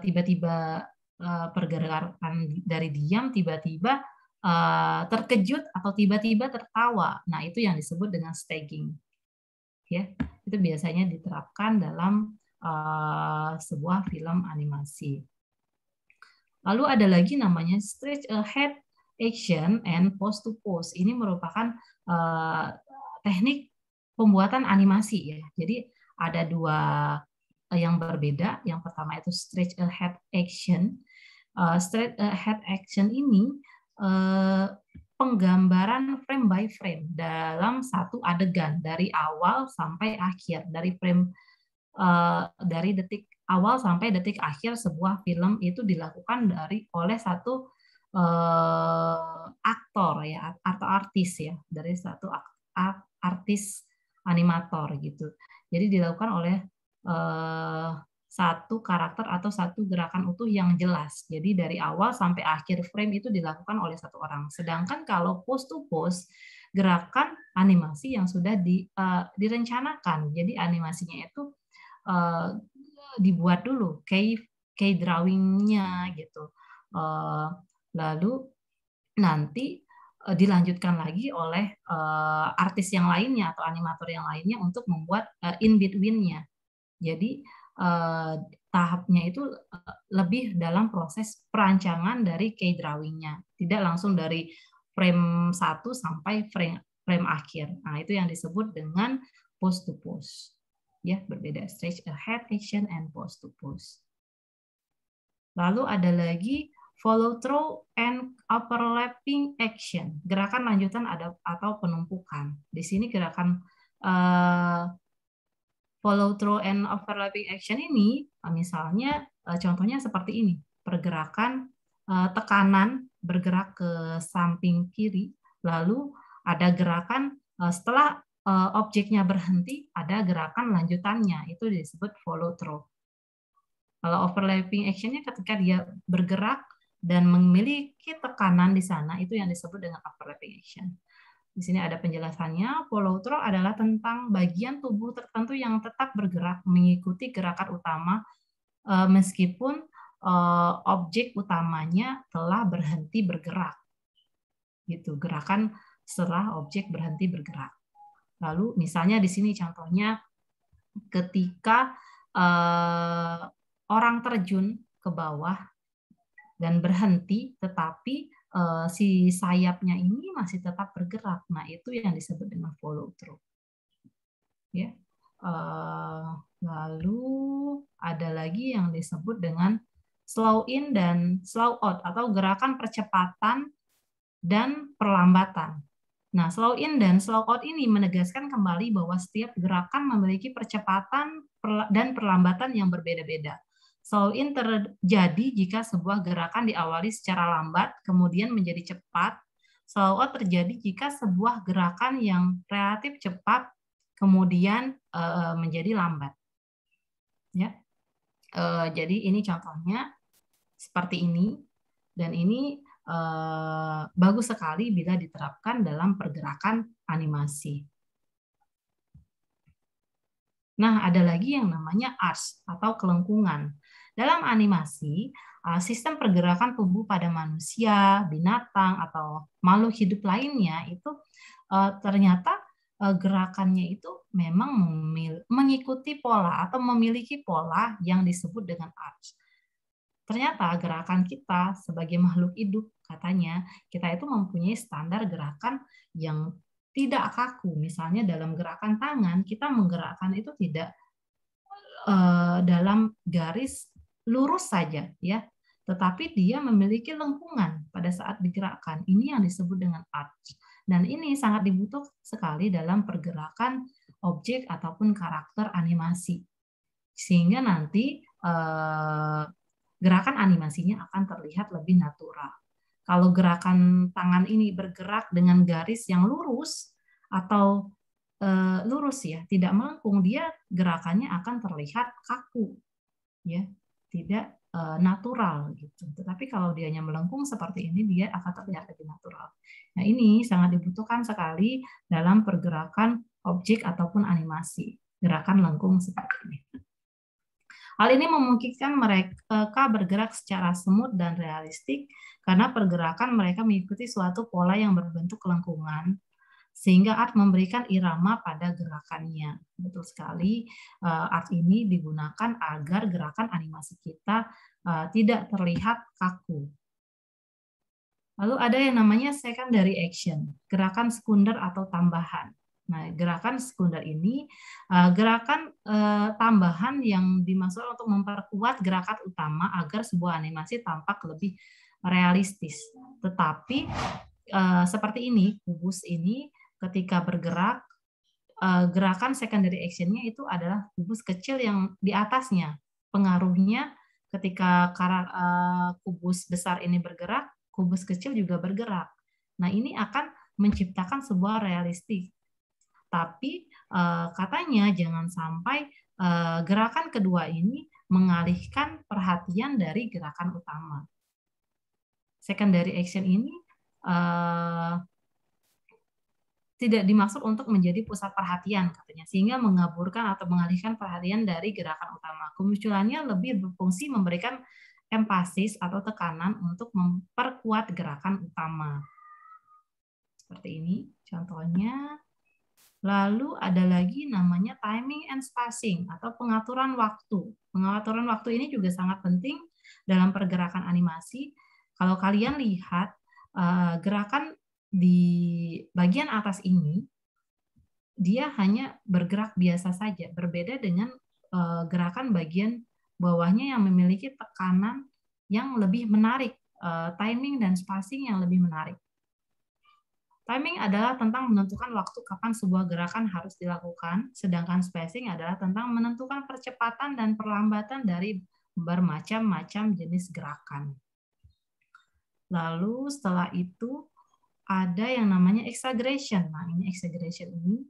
tiba-tiba pergerakan dari diam tiba-tiba terkejut atau tiba-tiba tertawa. Nah, itu yang disebut dengan staging. Ya, itu biasanya diterapkan dalam sebuah film animasi. Lalu ada lagi namanya stretch ahead action and pose to pose. Ini merupakan teknik pembuatan animasi ya. Jadi ada dua yang berbeda. Yang pertama itu stretch ahead action. Stretch ahead action ini penggambaran frame by frame dalam satu adegan dari awal sampai akhir, dari frame dari detik awal sampai detik akhir sebuah film itu dilakukan oleh satu aktor ya atau artis ya, dari satu artis animator gitu. Jadi dilakukan oleh satu karakter atau satu gerakan utuh yang jelas. Jadi dari awal sampai akhir frame itu dilakukan oleh satu orang. Sedangkan kalau pose to pose, gerakan animasi yang sudah direncanakan. Jadi animasinya itu dibuat dulu, kayak drawingnya gitu. Lalu nanti dilanjutkan lagi oleh artis yang lainnya atau animator yang lainnya untuk membuat in between-nya. Jadi tahapnya itu lebih dalam proses perancangan dari key drawing-nya, tidak langsung dari frame 1 sampai frame akhir. Nah, itu yang disebut dengan pose to pose. Ya, berbeda, stretch ahead action and pose to pose. Lalu ada lagi follow through and overlapping action, gerakan lanjutan atau penumpukan. Di sini gerakan follow through and overlapping action ini, misalnya contohnya seperti ini, pergerakan tekanan bergerak ke samping kiri, lalu ada gerakan setelah objeknya berhenti, ada gerakan lanjutannya, itu disebut follow through. Kalau overlapping action-nya ketika dia bergerak dan memiliki tekanan di sana, itu yang disebut dengan overlapping action. Di sini ada penjelasannya, follow through adalah tentang bagian tubuh tertentu yang tetap bergerak mengikuti gerakan utama meskipun objek utamanya telah berhenti bergerak. Gitu, gerakan setelah objek berhenti bergerak. Lalu misalnya di sini contohnya ketika orang terjun ke bawah dan berhenti, tetapi si sayapnya ini masih tetap bergerak. Nah, itu yang disebut dengan follow through. Ya. Lalu ada lagi yang disebut dengan slow in dan slow out atau gerakan percepatan dan perlambatan. Nah, slow in dan slow out ini menegaskan kembali bahwa setiap gerakan memiliki percepatan dan perlambatan yang berbeda-beda. Slow in terjadi jika sebuah gerakan diawali secara lambat, kemudian menjadi cepat. Slow out terjadi jika sebuah gerakan yang relatif cepat, kemudian menjadi lambat. Ya. Jadi ini contohnya seperti ini, dan ini bagus sekali bila diterapkan dalam pergerakan animasi. Nah, ada lagi yang namanya arch atau kelengkungan. Dalam animasi, sistem pergerakan tubuh pada manusia, binatang, atau makhluk hidup lainnya itu ternyata gerakannya itu memang mengikuti pola atau memiliki pola yang disebut dengan arch. Ternyata gerakan kita sebagai makhluk hidup, katanya kita itu mempunyai standar gerakan yang tidak kaku. Misalnya dalam gerakan tangan, kita menggerakkan itu tidak dalam garis lurus saja, ya, tetapi dia memiliki lengkungan pada saat digerakkan. Ini yang disebut dengan arch. Dan ini sangat dibutuhkan sekali dalam pergerakan objek ataupun karakter animasi. Sehingga nanti gerakan animasinya akan terlihat lebih natural. Kalau gerakan tangan ini bergerak dengan garis yang lurus atau lurus ya, tidak melengkung, dia gerakannya akan terlihat kaku, ya, tidak natural gitu. Tetapi kalau dianya melengkung seperti ini, dia akan terlihat lebih natural. Nah, ini sangat dibutuhkan sekali dalam pergerakan objek ataupun animasi, gerakan lengkung seperti ini. Hal ini memungkinkan mereka bergerak secara smooth dan realistik karena pergerakan mereka mengikuti suatu pola yang berbentuk lengkungan, sehingga art memberikan irama pada gerakannya. Betul sekali, art ini digunakan agar gerakan animasi kita tidak terlihat kaku. Lalu ada yang namanya secondary action, gerakan sekunder atau tambahan. Nah, gerakan sekunder ini gerakan tambahan yang dimaksudkan untuk memperkuat gerakan utama agar sebuah animasi tampak lebih realistis. Tetapi seperti ini, kubus ini ketika bergerak, gerakan secondary action-nya itu adalah kubus kecil yang di atasnya. Pengaruhnya ketika kubus besar ini bergerak, kubus kecil juga bergerak. Nah, ini akan menciptakan sebuah realistik. Tapi katanya jangan sampai gerakan kedua ini mengalihkan perhatian dari gerakan utama. Secondary action ini tidak dimaksud untuk menjadi pusat perhatian katanya, sehingga mengaburkan atau mengalihkan perhatian dari gerakan utama. Kemunculannya lebih berfungsi memberikan empasis atau tekanan untuk memperkuat gerakan utama. Seperti ini contohnya. Lalu ada lagi namanya timing and spacing atau pengaturan waktu. Pengaturan waktu ini juga sangat penting dalam pergerakan animasi. Kalau kalian lihat gerakan di bagian atas ini, dia hanya bergerak biasa saja, berbeda dengan gerakan bagian bawahnya yang memiliki tekanan yang lebih menarik, timing dan spacing yang lebih menarik. Timing adalah tentang menentukan waktu kapan sebuah gerakan harus dilakukan, sedangkan spacing adalah tentang menentukan percepatan dan perlambatan dari bermacam-macam jenis gerakan. Lalu setelah itu ada yang namanya exaggeration. Nah, ini exaggeration ini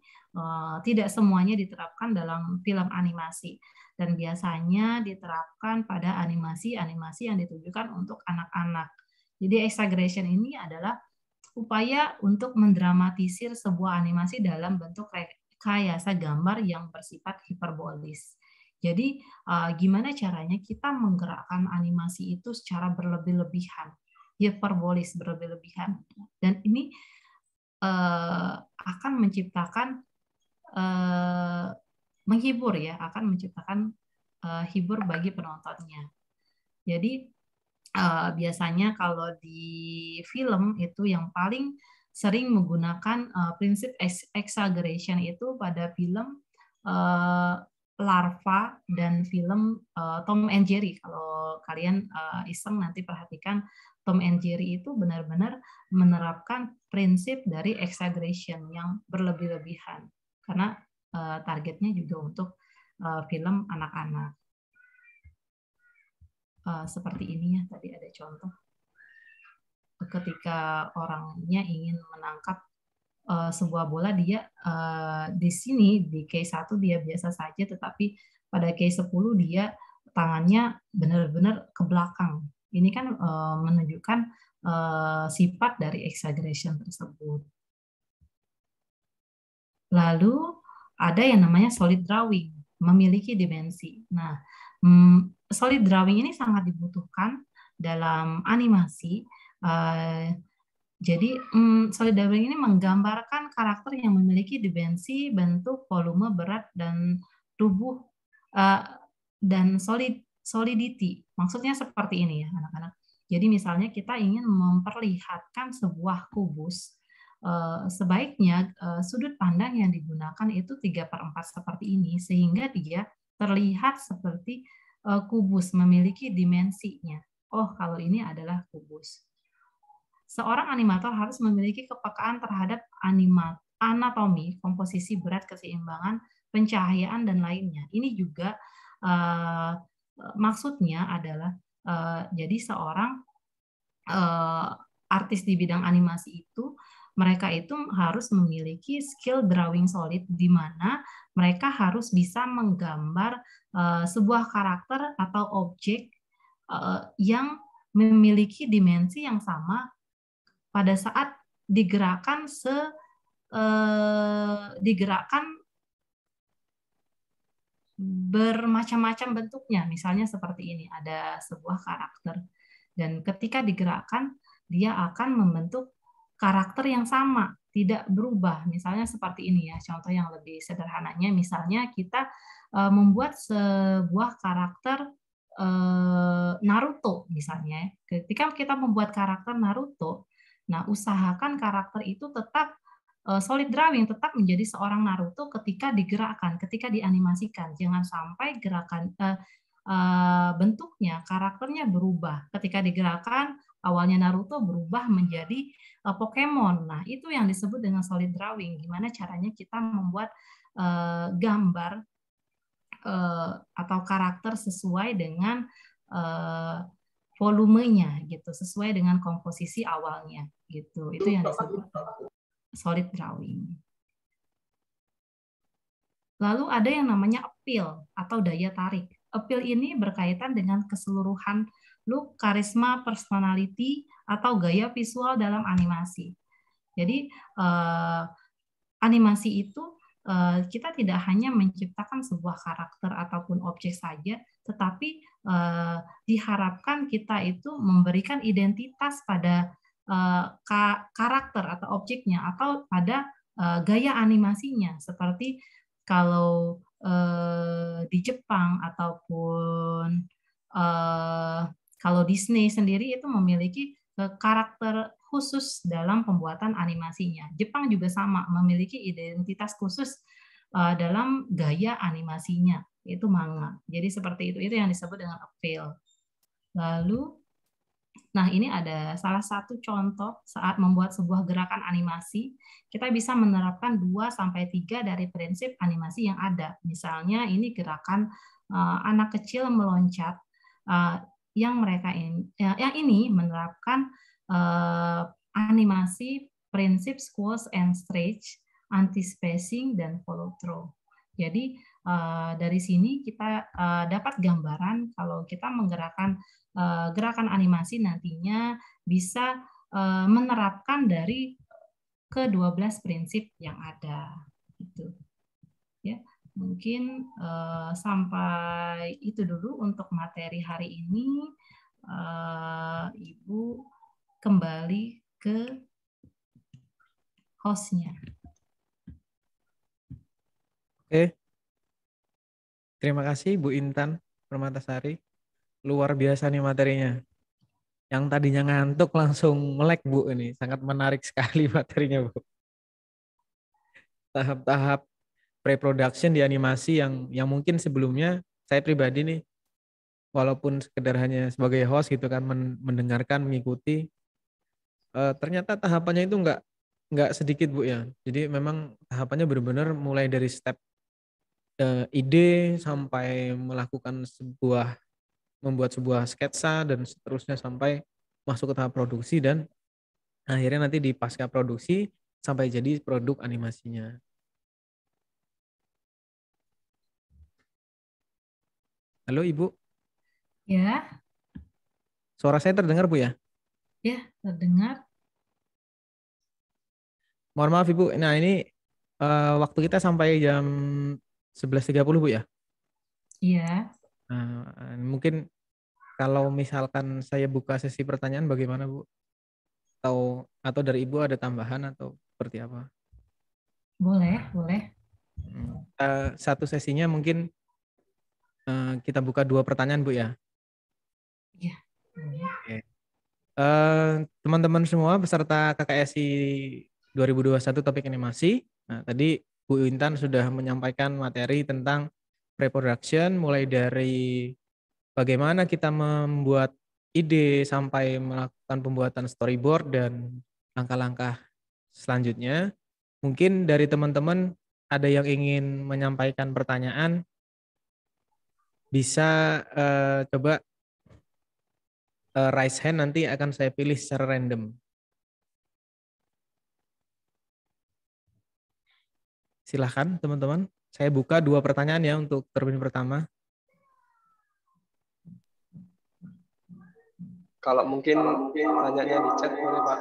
tidak semuanya diterapkan dalam film animasi dan biasanya diterapkan pada animasi-animasi yang ditujukan untuk anak-anak. Jadi exaggeration ini adalah upaya untuk mendramatisir sebuah animasi dalam bentuk rekayasa gambar yang bersifat hiperbolis. Jadi gimana caranya kita menggerakkan animasi itu secara berlebih-lebihan, hiperbolis, berlebih-lebihan, dan ini akan menciptakan menghibur ya, akan menciptakan hibur bagi penontonnya. Jadi biasanya kalau di film itu yang paling sering menggunakan prinsip exaggeration itu pada film Larva dan film Tom and Jerry. Kalau kalian iseng nanti perhatikan, Tom and Jerry itu benar-benar menerapkan prinsip dari exaggeration yang berlebih-lebihan karena targetnya juga untuk film anak-anak. Seperti ini ya, tadi ada contoh ketika orangnya ingin menangkap sebuah bola, dia di sini di case 1 dia biasa saja, tetapi pada case 10 dia tangannya benar-benar ke belakang. Ini kan menunjukkan sifat dari exaggeration tersebut. Lalu ada yang namanya solid drawing, memiliki dimensi. Nah, solid drawing ini sangat dibutuhkan dalam animasi. Jadi solid drawing ini menggambarkan karakter yang memiliki dimensi, bentuk, volume, berat, dan tubuh dan solidity. Maksudnya seperti ini ya anak-anak. Jadi misalnya kita ingin memperlihatkan sebuah kubus, sebaiknya sudut pandang yang digunakan itu 3/4 seperti ini, sehingga dia terlihat seperti kubus, memiliki dimensinya. Oh, kalau ini adalah kubus. Seorang animator harus memiliki kepekaan terhadap anatomi, komposisi, berat, keseimbangan, pencahayaan, dan lainnya. Ini juga maksudnya adalah jadi seorang artis di bidang animasi itu, mereka itu harus memiliki skill drawing solid, di mana mereka harus bisa menggambar sebuah karakter atau objek yang memiliki dimensi yang sama pada saat digerakkan bermacam-macam bentuknya. Misalnya seperti ini, ada sebuah karakter, dan ketika digerakkan dia akan membentuk karakter yang sama, tidak berubah. Misalnya seperti ini ya, contoh yang lebih sederhananya, misalnya kita membuat sebuah karakter Naruto misalnya. Ketika kita membuat karakter Naruto, nah usahakan karakter itu tetap solid drawing, tetap menjadi seorang Naruto ketika digerakkan, ketika dianimasikan. Jangan sampai gerakan bentuknya, karakternya berubah. Ketika digerakkan, awalnya Naruto berubah menjadi Pokemon. Nah, itu yang disebut dengan solid drawing. Gimana caranya kita membuat gambar atau karakter sesuai dengan volumenya, gitu, sesuai dengan komposisi awalnya, gitu. Itu yang disebut solid drawing. Lalu ada yang namanya appeal atau daya tarik. Appeal ini berkaitan dengan keseluruhan look, karisma, personality, atau gaya visual dalam animasi. Jadi animasi itu kita tidak hanya menciptakan sebuah karakter ataupun objek saja, tetapi diharapkan kita itu memberikan identitas pada karakter atau objeknya atau pada gaya animasinya. Seperti kalau di Jepang ataupun kalau Disney sendiri itu memiliki karakter khusus dalam pembuatan animasinya. Jepang juga sama, memiliki identitas khusus dalam gaya animasinya, yaitu manga. Jadi seperti itu yang disebut dengan appeal. Lalu, nah ini ada salah satu contoh saat membuat sebuah gerakan animasi, kita bisa menerapkan 2-3 dari prinsip animasi yang ada. Misalnya ini gerakan anak kecil meloncat, yang ini menerapkan animasi prinsip squash and stretch, anti-spacing, dan follow through. Jadi dari sini kita dapat gambaran kalau kita menggerakkan gerakan animasi nantinya bisa menerapkan dari ke-12 prinsip yang ada. Gitu. Ya, mungkin sampai itu dulu untuk materi hari ini. Ibu kembali ke hostnya. Oke. Terima kasih Bu Intan Permatasari. Luar biasa nih materinya. Yang tadinya ngantuk langsung melek Bu ini. Sangat menarik sekali materinya Bu. Tahap-tahap pre-production di animasi yang mungkin sebelumnya saya pribadi nih, walaupun sekedar hanya sebagai host gitu kan, mendengarkan, mengikuti, ternyata tahapannya itu nggak sedikit Bu ya. Jadi memang tahapannya benar-benar mulai dari step ide sampai melakukan membuat sebuah sketsa dan seterusnya sampai masuk ke tahap produksi dan akhirnya nanti di pasca produksi sampai jadi produk animasinya. Halo Ibu. Ya. Suara saya terdengar Bu ya? Ya, terdengar. Mohon maaf Ibu. Nah ini waktu kita sampai jam 11.30 Bu ya? Iya. Nah, mungkin kalau misalkan saya buka sesi pertanyaan bagaimana Bu? Atau dari Ibu ada tambahan atau seperti apa? Boleh. Satu sesinya mungkin kita buka 2 pertanyaan Bu ya? Iya. Oke. Teman-teman semua peserta KKSI 2021 topik animasi. Nah, tadi Bu Intan sudah menyampaikan materi tentang pre-production mulai dari bagaimana kita membuat ide sampai melakukan pembuatan storyboard dan langkah-langkah selanjutnya. Mungkin dari teman-teman ada yang ingin menyampaikan pertanyaan, bisa coba raise hand, nanti akan saya pilih secara random. Silahkan teman-teman. Saya buka 2 pertanyaan ya untuk termin pertama. Kalau mungkin tanyanya di chat boleh Pak.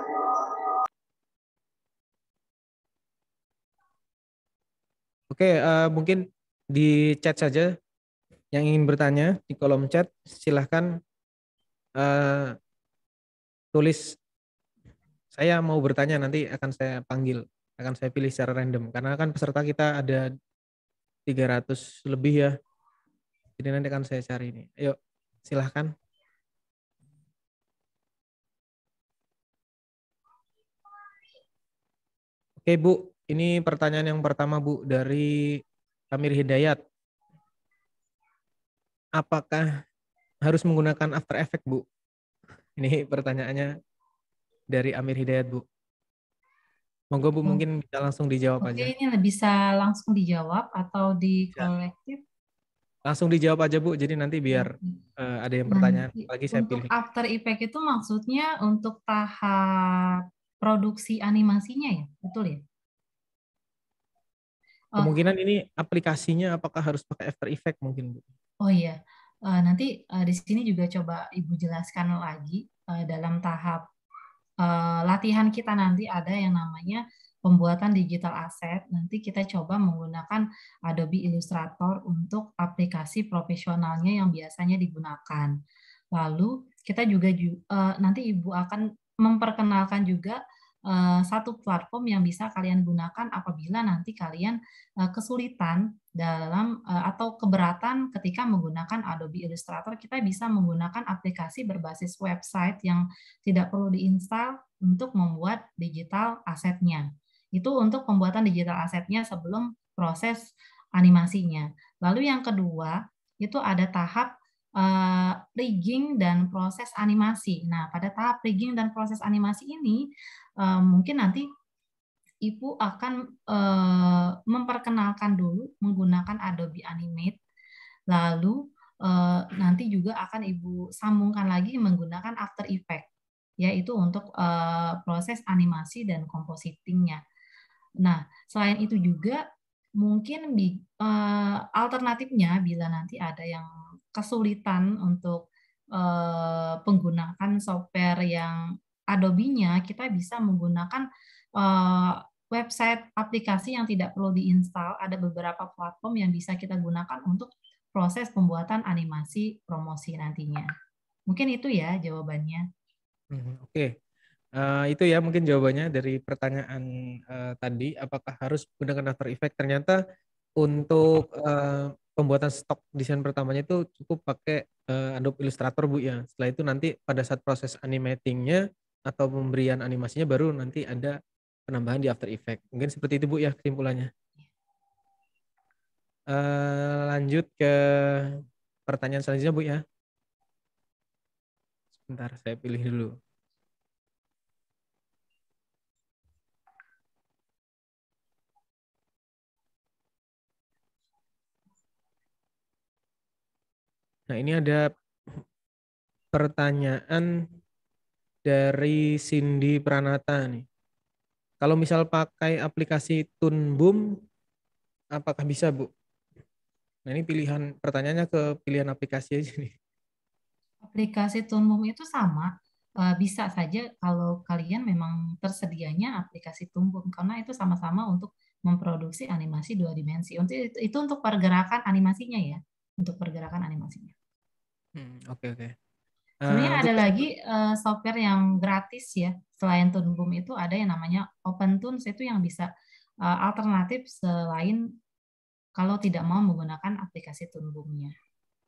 Oke, mungkin di chat saja yang ingin bertanya di kolom chat. Silahkan tulis saya mau bertanya, nanti akan saya panggil, akan saya pilih secara random karena kan peserta kita ada 300 lebih ya. Jadi nanti akan saya cari ini. Ayo, silahkan. Oke Bu, ini pertanyaan yang pertama Bu dari Amir Hidayat. Apakah harus menggunakan After Effects Bu? Ini pertanyaannya dari Amir Hidayat Bu. Monggo Bu, mungkin bisa langsung dijawab aja. Oke, ini bisa langsung dijawab atau di kolektif? Langsung dijawab aja Bu, jadi nanti biar ada yang pertanyaan lagi saya pilih. Untuk After Effects itu maksudnya untuk tahap produksi animasinya ya, betul ya? Kemungkinan ini aplikasinya apakah harus pakai After Effects mungkin, Bu? Oh iya, nanti di sini juga coba Ibu jelaskan lagi dalam tahap latihan kita nanti ada yang namanya pembuatan digital asset. Nanti kita coba menggunakan Adobe Illustrator untuk aplikasi profesionalnya yang biasanya digunakan. Lalu kita juga nanti Ibu akan memperkenalkan juga satu platform yang bisa kalian gunakan apabila nanti kalian kesulitan dalam atau keberatan ketika menggunakan Adobe Illustrator. Kita bisa menggunakan aplikasi berbasis website yang tidak perlu diinstal untuk membuat digital asetnya. Itu untuk pembuatan digital asetnya sebelum proses animasinya. Lalu yang kedua, itu ada tahap rigging dan proses animasi. Nah, pada tahap rigging dan proses animasi ini, mungkin nanti Ibu akan memperkenalkan dulu menggunakan Adobe Animate, lalu nanti juga akan Ibu sambungkan lagi menggunakan After Effects, yaitu untuk proses animasi dan compositingnya. Nah, selain itu juga mungkin alternatifnya bila nanti ada yang kesulitan untuk menggunakan software yang Adobe-nya, kita bisa menggunakan website aplikasi yang tidak perlu diinstal. Ada beberapa platform yang bisa kita gunakan untuk proses pembuatan animasi promosi nantinya. Mungkin itu ya jawabannya. Oke. Itu ya mungkin jawabannya dari pertanyaan tadi, apakah harus menggunakan After Effects. Ternyata untuk pembuatan stok desain pertamanya itu cukup pakai Adobe Illustrator, Bu ya. Setelah itu nanti pada saat proses animatingnya atau pemberian animasinya baru nanti ada penambahan di After Effects. Mungkin seperti itu, Bu ya kesimpulannya. Lanjut ke pertanyaan selanjutnya, Bu ya. Sebentar, saya pilih dulu. Nah, ini ada pertanyaan dari Cindy Pranata nih. Kalau misal pakai aplikasi Toon Boom, apakah bisa, Bu? Nah, ini pilihan pertanyaannya ke pilihan aplikasi aja nih. Aplikasi Toon Boom itu sama, bisa saja kalau kalian memang tersedianya aplikasi Toon Boom, karena itu sama-sama untuk memproduksi animasi 2 dimensi. Itu untuk pergerakan animasinya ya, untuk pergerakan animasinya. Oke. Sebenarnya Untuk ada lagi software yang gratis ya, selain Toon Boom itu ada yang namanya OpenToonz, itu yang bisa alternatif selain kalau tidak mau menggunakan aplikasi Toon Boom-nya.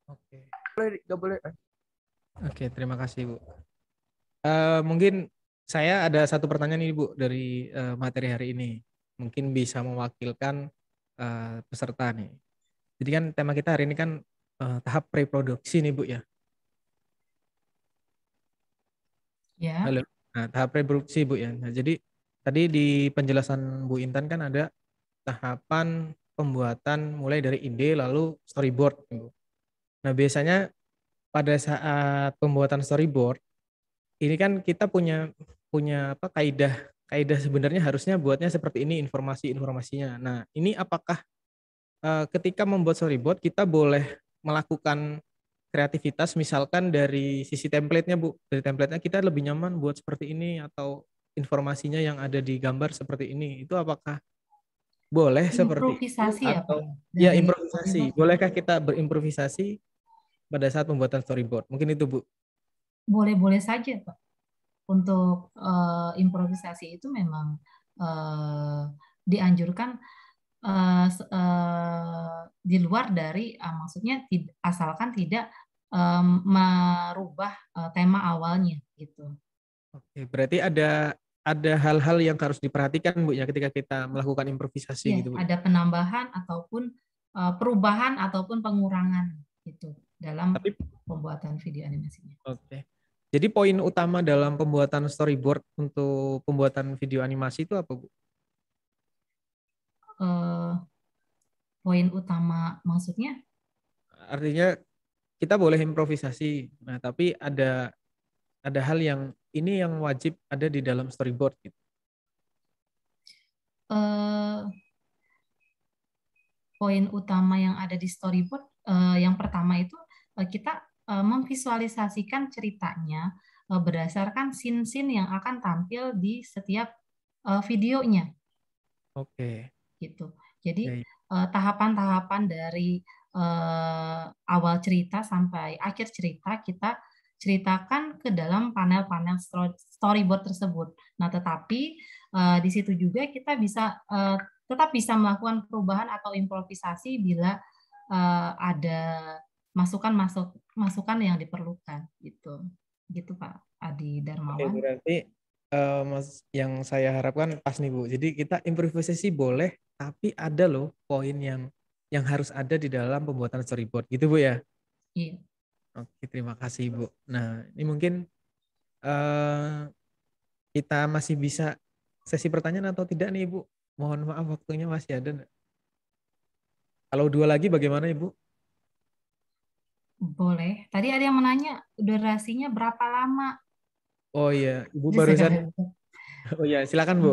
Oke. Nggak boleh. Oke, terima kasih, Bu. Mungkin saya ada satu pertanyaan nih, Bu, dari materi hari ini. Mungkin bisa mewakilkan peserta nih. Jadi kan tema kita hari ini kan tahap preproduksi nih, Bu ya. Ya. Halo. Nah, tahap preproduksi, Bu ya. Nah, jadi tadi di penjelasan Bu Intan kan ada tahapan pembuatan mulai dari ide lalu storyboard, Bu. Nah, biasanya pada saat pembuatan storyboard ini kan kita punya apa kaidah sebenarnya harusnya buatnya seperti ini informasinya. Nah, ini apakah ketika membuat storyboard kita boleh melakukan kreativitas misalkan dari sisi template-nya, Bu. Dari template-nya kita lebih nyaman buat seperti ini atau informasinya yang ada di gambar seperti ini. Itu apakah boleh seperti itu Improvisasi ya, Pak? atau ya Dari improvisasi? Bolehkah kita berimprovisasi pada saat pembuatan storyboard? Mungkin itu, Bu. Boleh-boleh saja, Pak. Untuk improvisasi itu memang dianjurkan di luar dari maksudnya asalkan tidak merubah tema awalnya gitu. Oke, berarti ada hal-hal yang harus diperhatikan, Bu ya, ketika kita melakukan improvisasi Ya, gitu, Bu. ada penambahan ataupun perubahan ataupun pengurangan gitu dalam Tapi pembuatan video animasinya. oke. Jadi poin utama dalam pembuatan storyboard untuk pembuatan video animasi itu apa, Bu? Poin utama maksudnya? Artinya kita boleh improvisasi. Nah, tapi ada hal yang ini yang wajib ada di dalam storyboard gitu. poin utama yang ada di storyboard, yang pertama itu kita memvisualisasikan ceritanya berdasarkan scene-scene yang akan tampil di setiap videonya Oke. gitu. Jadi Ya, ya. tahapan-tahapan dari awal cerita sampai akhir cerita kita ceritakan ke dalam panel-panel storyboard tersebut. Nah, tetapi di situ juga kita bisa tetap bisa melakukan perubahan atau improvisasi bila ada masukan yang diperlukan gitu. Gitu Pak Adi Oke, Darmawan. berarti Mas, yang saya harapkan pas nih Bu. Jadi kita improvisasi boleh, tapi ada loh poin yang harus ada di dalam pembuatan storyboard gitu Bu ya. Iya. Oke, terima kasih Bu. Nah, ini mungkin eh kita masih bisa sesi pertanyaan atau tidak nih Bu? Mohon maaf waktunya masih ada nggak? Kalau dua lagi bagaimana Ibu? Boleh. Tadi ada yang menanya durasinya berapa lama? Oh iya, Ibu Jadi barusan. saya Oh iya, silakan Bu.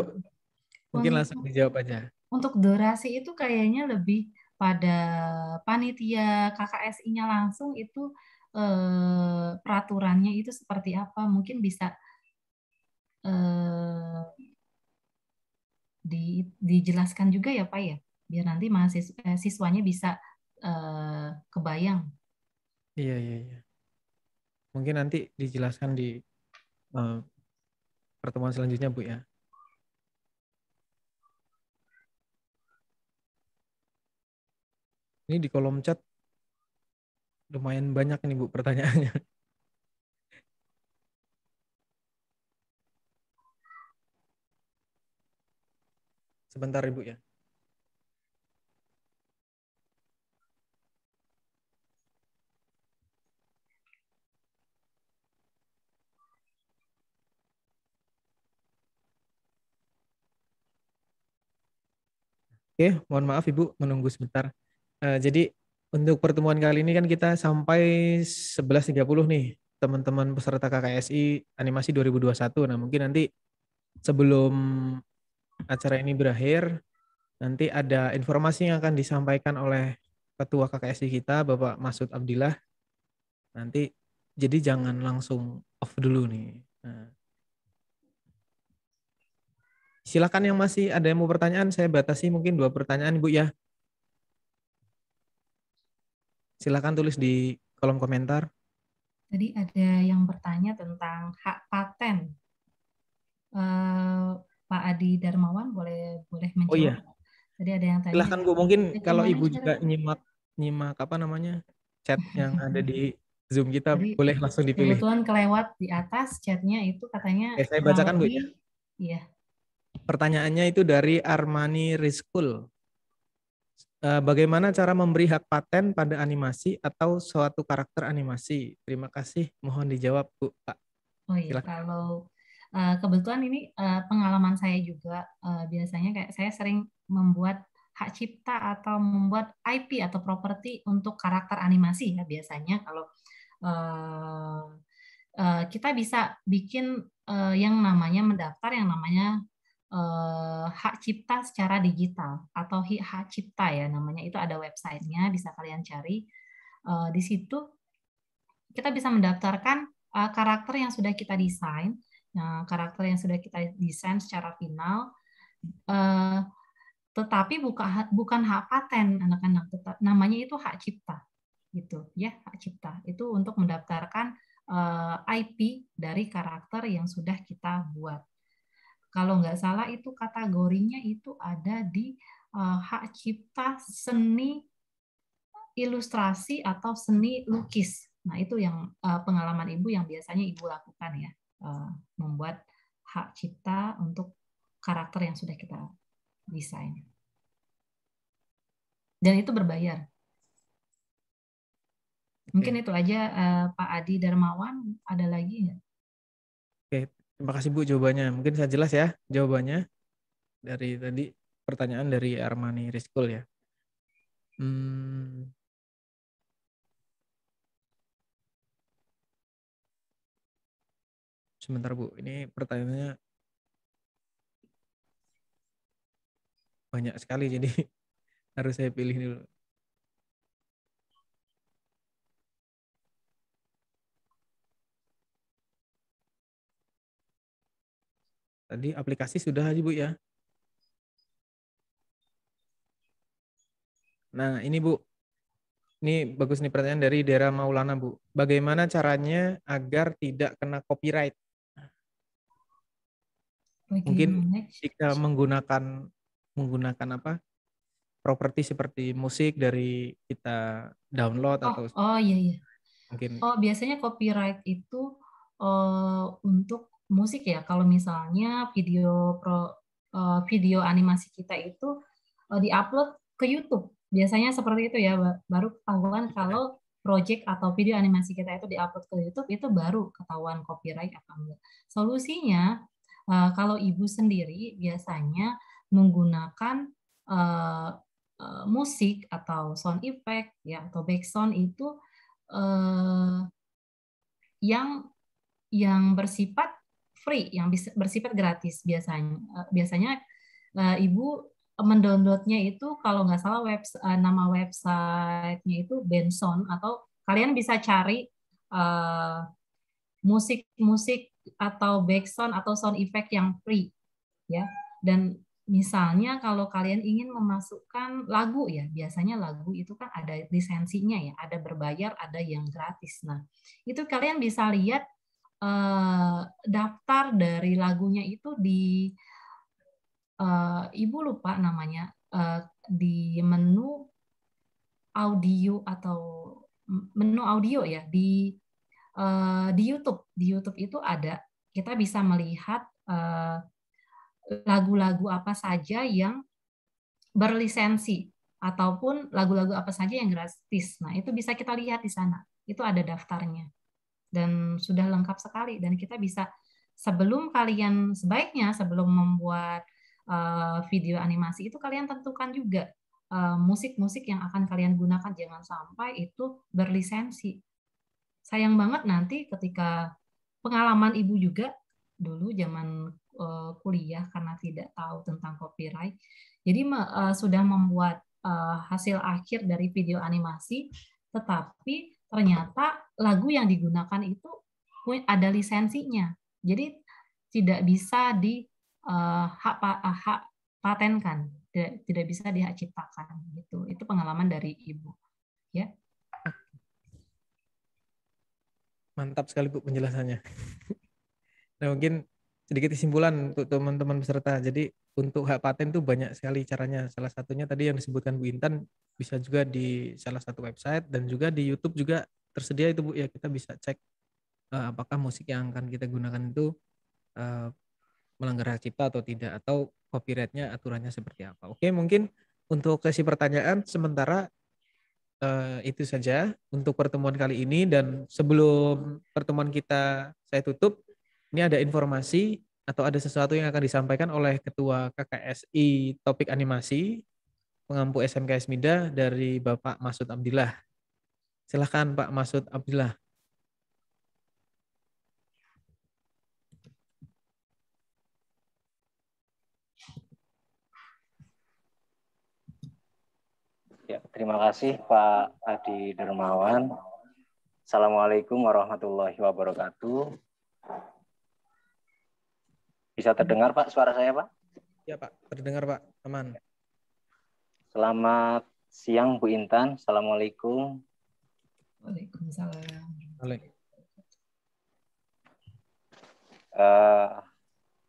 Mungkin langsung untuk dijawab aja. durasi itu kayaknya lebih pada panitia KKSI-nya langsung itu peraturannya itu seperti apa? Mungkin bisa eh, dijelaskan juga ya Pak ya, biar nanti siswanya bisa kebayang. Iya, iya, iya. Mungkin nanti dijelaskan di eh, pertemuan selanjutnya Bu ya. Ini di kolom chat lumayan banyak nih Bu pertanyaannya. Sebentar Ibu ya. Oke, mohon maaf Ibu menunggu sebentar. Jadi untuk pertemuan kali ini kan kita sampai 11.30 nih teman-teman peserta KKSI Animasi 2021. Nah mungkin nanti sebelum acara ini berakhir, nanti ada informasi yang akan disampaikan oleh Ketua KKSI kita, Bapak Masud Abdillah. Nanti jadi jangan langsung off dulu nih. Nah, silakan yang masih ada yang mau pertanyaan, saya batasi mungkin 2 pertanyaan Bu ya. Silakan tulis di kolom komentar. Tadi ada yang bertanya tentang hak paten. Pak Adi Darmawan boleh Oh menjawab. iya, Tadi ada yang tanya silahkan Bu. Mungkin kalau gimana Ibu juga cara. nyimak apa namanya chat yang ada di Zoom kita, Tadi boleh langsung dipilih. kebetulan kelewat di atas chatnya itu katanya Oke, saya kurang bacakan Bu ya. lebih, iya. Pertanyaannya itu dari Armani Rizkul. Bagaimana cara memberi hak paten pada animasi atau suatu karakter animasi? Terima kasih. Mohon dijawab Bu, Pak. Oh iya, Silakan. kalau kebetulan ini pengalaman saya juga biasanya kayak saya sering membuat hak cipta atau membuat IP atau properti untuk karakter animasi ya biasanya kalau eh, kita bisa bikin yang namanya mendaftar yang namanya hak cipta secara digital atau hak cipta ya namanya itu ada websitenya bisa kalian cari. Di situ kita bisa mendaftarkan karakter yang sudah kita desain. Nah, karakter yang sudah kita desain secara final, uh, tetapi bukan hak paten anak-anak, namanya itu hak cipta, gitu ya hak cipta. Itu untuk mendaftarkan IP dari karakter yang sudah kita buat. Kalau nggak salah itu kategorinya itu ada di hak cipta seni ilustrasi atau seni lukis. Nah, itu yang pengalaman Ibu yang biasanya Ibu lakukan ya, membuat hak cipta untuk karakter yang sudah kita desain. Dan itu berbayar. Mungkin Oke. itu aja Pak Adi Darmawan, ada lagi nggak? Oke, terima kasih Bu jawabannya. Mungkin saya jelas ya jawabannya dari tadi pertanyaan dari Armani Rizkul ya. Hmm, sebentar Bu, ini pertanyaannya banyak sekali jadi Harus saya pilih dulu. Tadi aplikasi sudah Bu ya. Nah, ini Bu. Ini bagus nih pertanyaan dari Dera Maulana, Bu. Bagaimana caranya agar tidak kena copyright? Mungkin Bagaimana? jika menggunakan apa? Properti seperti musik dari kita download atau Oh iya iya. mungkin Oh, biasanya copyright itu untuk musik ya. Kalau misalnya video animasi kita itu diupload ke YouTube. Biasanya seperti itu ya, baru ketahuan kalau project atau video animasi kita itu diupload ke YouTube itu baru ketahuan copyright apa enggak. Solusinya kalau ibu sendiri biasanya menggunakan eh, musik atau sound effect ya atau background itu eh, yang bersifat free, yang bersifat gratis biasanya. Biasanya ibu mendownloadnya itu kalau nggak salah nama websitenya itu Benson atau kalian bisa cari musik-musik atau background atau sound effect yang free ya. Dan misalnya kalau kalian ingin memasukkan lagu ya, biasanya lagu itu kan ada lisensinya ya, ada berbayar, ada yang gratis. Nah, itu kalian bisa lihat daftar dari lagunya itu di Ibu lupa namanya di menu audio atau menu audio ya di YouTube. Di YouTube itu ada kita bisa melihat lagu-lagu apa saja yang berlisensi ataupun lagu-lagu apa saja yang gratis. Nah, itu bisa kita lihat di sana. Itu ada daftarnya. Dan sudah lengkap sekali dan kita bisa sebaiknya sebelum membuat video animasi itu kalian tentukan juga musik-musik yang akan kalian gunakan, jangan sampai itu berlisensi. Sayang banget nanti ketika pengalaman ibu juga dulu zaman kuliah karena tidak tahu tentang copyright, jadi sudah membuat hasil akhir dari video animasi, tetapi ternyata lagu yang digunakan itu ada lisensinya, jadi tidak bisa di hak patenkan, tidak bisa dihak ciptakan gitu. Itu pengalaman dari ibu, ya. mantap sekali Bu penjelasannya. Nah, mungkin sedikit kesimpulan untuk teman-teman peserta. Jadi untuk hak paten itu banyak sekali caranya. Salah satunya tadi yang disebutkan Bu Intan, bisa juga di salah satu website dan juga di YouTube juga tersedia itu Bu ya. Kita bisa cek apakah musik yang akan kita gunakan itu uh, melanggar hak cipta atau tidak, atau copyrightnya aturannya seperti apa. Oke, mungkin untuk sesi pertanyaan sementara itu saja untuk pertemuan kali ini, dan sebelum pertemuan kita saya tutup, ini ada informasi atau ada sesuatu yang akan disampaikan oleh Ketua KKSI Topik Animasi Pengampu SMKS Mida dari Bapak Masud Abdillah. Silakan Pak Masud Abdillah. Ya, terima kasih Pak Adi Dermawan. Assalamualaikum warahmatullahi wabarakatuh. Bisa terdengar Pak suara saya Pak? Ya Pak, terdengar Pak, aman. Selamat siang Bu Intan. Assalamualaikum. Waalaikumsalam.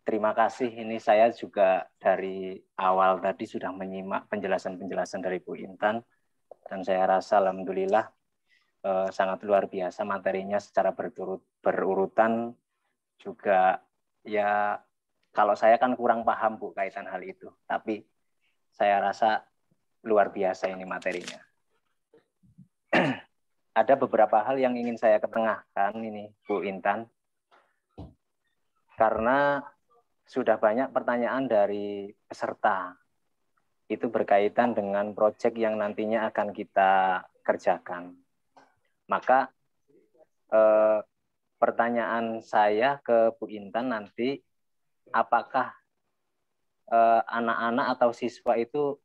Terima kasih. Ini saya juga dari awal tadi sudah menyimak penjelasan-penjelasan dari Bu Intan, dan saya rasa alhamdulillah sangat luar biasa materinya secara berurutan juga. Ya kalau saya kan kurang paham Bu kaitan hal itu, tapi saya rasa luar biasa ini materinya. Ada beberapa hal yang ingin saya ketengahkan ini Bu Intan, karena sudah banyak pertanyaan dari peserta itu berkaitan dengan proyek yang nantinya akan kita kerjakan. Maka pertanyaan saya ke Bu Intan nanti, apakah anak-anak atau siswa itu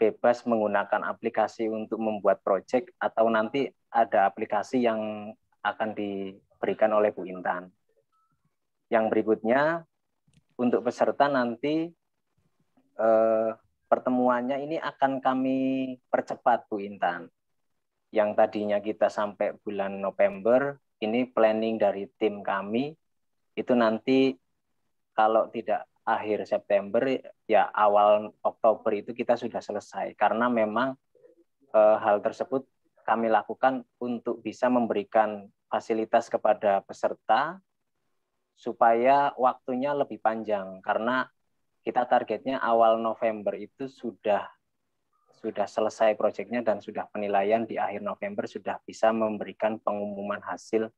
bebas menggunakan aplikasi untuk membuat proyek atau nanti ada aplikasi yang akan diberikan oleh Bu Intan. Yang berikutnya, untuk peserta nanti pertemuannya ini akan kami percepat, Bu Intan. Yang tadinya kita sampai bulan November, ini planning dari tim kami, itu nanti kalau tidak akhir September, ya awal Oktober itu kita sudah selesai. Karena memang hal tersebut kami lakukan untuk bisa memberikan fasilitas kepada peserta supaya waktunya lebih panjang. Karena kita targetnya awal November itu sudah selesai proyeknya dan sudah penilaian di akhir November sudah bisa memberikan pengumuman hasil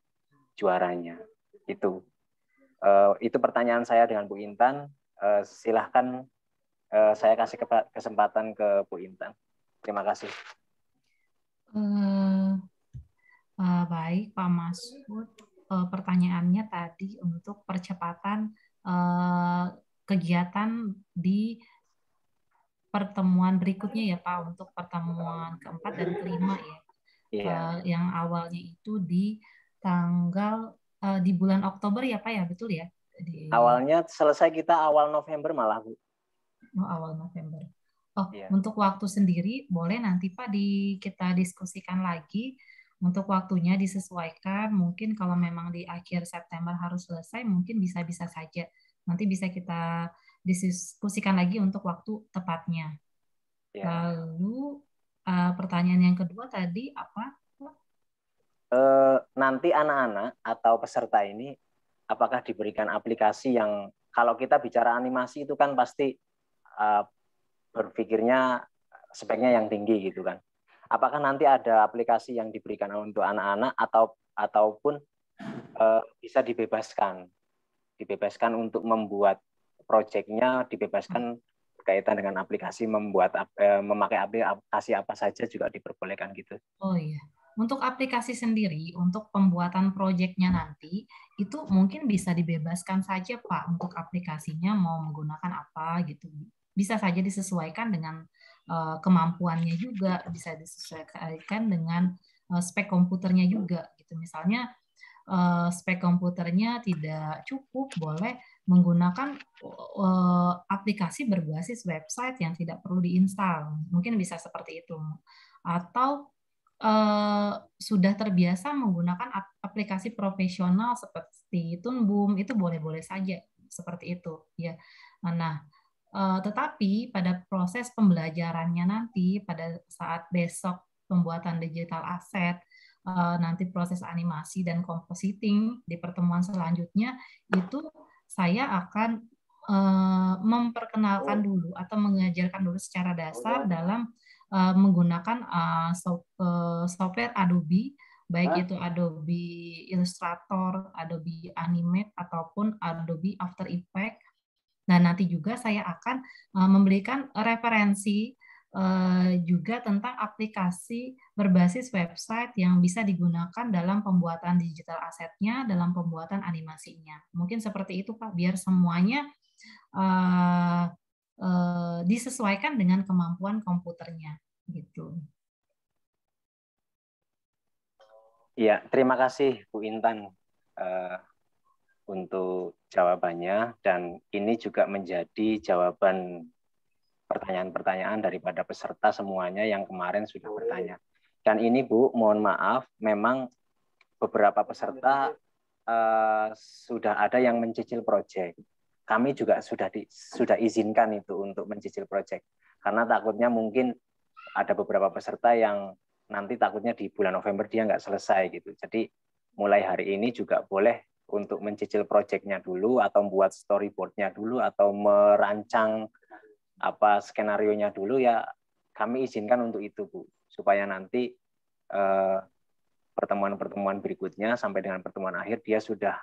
juaranya. Itu pertanyaan saya dengan Bu Intan. Silahkan saya kasih kesempatan ke Bu Intan. Terima kasih. Baik, Pak Masud. Pertanyaannya tadi untuk percepatan kegiatan di pertemuan berikutnya ya Pak, untuk pertemuan keempat dan kelima ya. Yang awalnya itu di tanggal di bulan Oktober ya Pak ya, betul ya? Awalnya selesai kita awal November malah, Bu. Oh, awal November. Untuk waktu sendiri boleh nanti Pak kita diskusikan lagi. Untuk waktunya disesuaikan. Mungkin kalau memang di akhir September harus selesai, mungkin bisa-bisa saja. Nanti bisa kita diskusikan lagi untuk waktu tepatnya. Lalu pertanyaan yang kedua tadi apa? Nanti anak-anak atau peserta ini apakah diberikan aplikasi yang, kalau kita bicara animasi itu kan pasti berpikirnya speknya yang tinggi gitu kan. Apakah nanti ada aplikasi yang diberikan untuk anak-anak ataupun bisa dibebaskan untuk membuat proyeknya, dibebaskan berkaitan dengan aplikasi, memakai aplikasi apa saja juga diperbolehkan gitu. Oh iya. Untuk aplikasi sendiri, untuk pembuatan proyeknya nanti, itu mungkin bisa dibebaskan saja Pak, untuk aplikasinya mau menggunakan apa gitu. Bisa saja disesuaikan dengan kemampuannya juga, bisa disesuaikan dengan spek komputernya juga. Gitu. Misalnya spek komputernya tidak cukup, boleh menggunakan aplikasi berbasis website yang tidak perlu diinstal. Mungkin bisa seperti itu. Atau sudah terbiasa menggunakan aplikasi profesional seperti Toonboom, itu boleh-boleh saja seperti itu ya. Nah, tetapi pada proses pembelajarannya nanti pada saat besok pembuatan digital asset, nanti proses animasi dan compositing di pertemuan selanjutnya, itu saya akan memperkenalkan dulu atau mengajarkan dulu secara dasar dalam menggunakan software Adobe, baik itu Adobe Illustrator, Adobe Animate, ataupun Adobe After Effects. Dan nanti juga saya akan memberikan referensi juga tentang aplikasi berbasis website yang bisa digunakan dalam pembuatan digital asetnya, dalam pembuatan animasinya. Mungkin seperti itu Pak, biar semuanya disesuaikan dengan kemampuan komputernya gitu. Iya, terima kasih Bu Intan untuk jawabannya, dan ini juga menjadi jawaban pertanyaan-pertanyaan daripada peserta semuanya yang kemarin sudah bertanya. Dan ini Bu, mohon maaf, memang beberapa peserta sudah ada yang mencicil proyek. Kami juga sudah izinkan itu untuk mencicil proyek, karena takutnya mungkin ada beberapa peserta yang nanti takutnya di bulan November dia nggak selesai gitu. Jadi mulai hari ini juga boleh untuk mencicil proyeknya dulu, atau membuat storyboardnya dulu, atau merancang apa skenario-nya dulu, ya kami izinkan untuk itu Bu, supaya nanti pertemuan-pertemuan berikutnya sampai dengan pertemuan akhir dia sudah,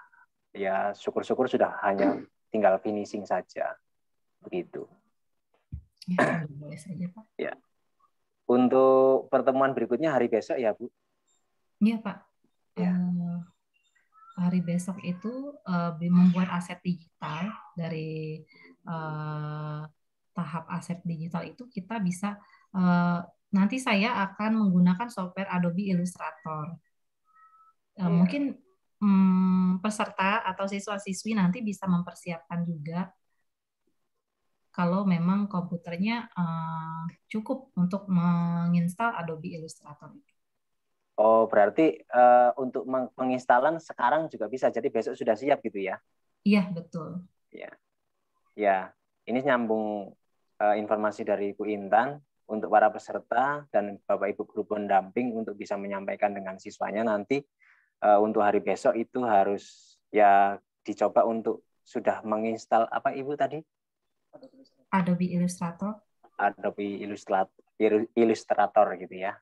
ya syukur-syukur sudah hanya tinggal finishing saja begitu. Ya, boleh saja Pak. Ya. Untuk pertemuan berikutnya hari besok ya Bu? Iya Pak. Ya. Hari besok itu membuat aset digital. Dari tahap aset digital itu kita bisa nanti saya akan menggunakan software Adobe Illustrator. Mungkin peserta atau siswa-siswi nanti bisa mempersiapkan juga kalau memang komputernya cukup untuk menginstal Adobe Illustrator. Oh, berarti untuk penginstalan sekarang juga bisa, jadi besok sudah siap gitu ya? Iya, betul. Ya, ini nyambung informasi dari Bu Intan untuk para peserta dan Bapak Ibu guru pendamping untuk bisa menyampaikan dengan siswanya nanti untuk hari besok itu harus ya dicoba untuk sudah menginstal apa Ibu tadi? Adobe Illustrator. Adobe Illustrator gitu ya.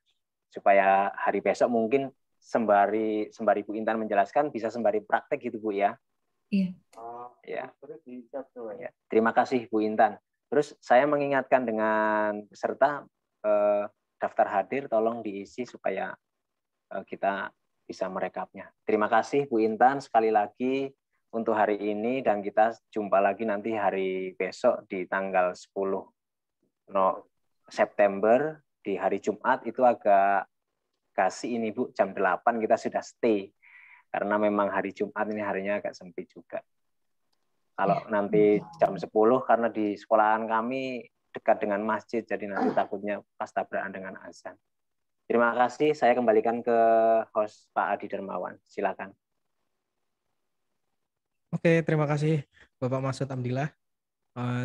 Supaya hari besok mungkin sembari Bu Intan menjelaskan bisa sembari praktek gitu Bu ya. Iya. Ya. Terima kasih Bu Intan. Terus saya mengingatkan dengan peserta daftar hadir tolong diisi supaya kita bisa merekapnya. Terima kasih Bu Intan sekali lagi untuk hari ini dan kita jumpa lagi nanti hari besok di tanggal 10 September di hari Jumat itu agak kasih ini Bu, jam 8 kita sudah stay. Karena memang hari Jumat ini harinya agak sempit juga. Kalau nanti jam 10 karena di sekolahan kami dekat dengan masjid, jadi nanti takutnya pas tabrakan dengan azan. Terima kasih, saya kembalikan ke host Pak Adi Dermawan. Silakan. Oke, terima kasih Bapak Masud Abdillah.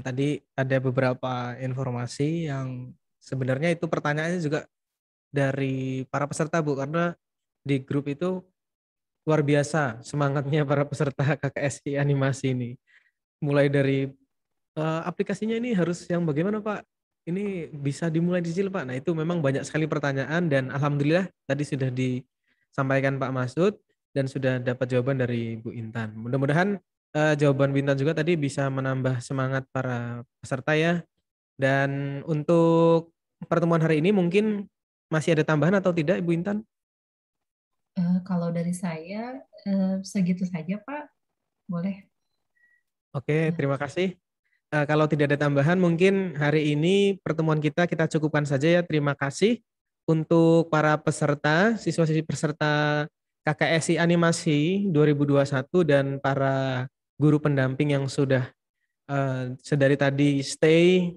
Tadi ada beberapa informasi yang sebenarnya itu pertanyaannya juga dari para peserta Bu, karena di grup itu luar biasa semangatnya para peserta KKSI animasi ini. Mulai dari aplikasinya ini harus yang bagaimana Pak? Ini bisa dimulai dicicil Pak. Nah itu memang banyak sekali pertanyaan dan alhamdulillah tadi sudah disampaikan Pak Masud dan sudah dapat jawaban dari Bu Intan. Mudah-mudahan jawaban Bu Intan juga tadi bisa menambah semangat para peserta ya. Dan untuk pertemuan hari ini mungkin masih ada tambahan atau tidak Ibu Intan? Kalau dari saya segitu saja Pak, boleh. Oke, terima kasih. Kalau tidak ada tambahan, mungkin hari ini pertemuan kita cukupkan saja ya. Terima kasih untuk para peserta, siswa-siswi peserta KKSI Animasi 2021 dan para guru pendamping yang sudah sedari tadi stay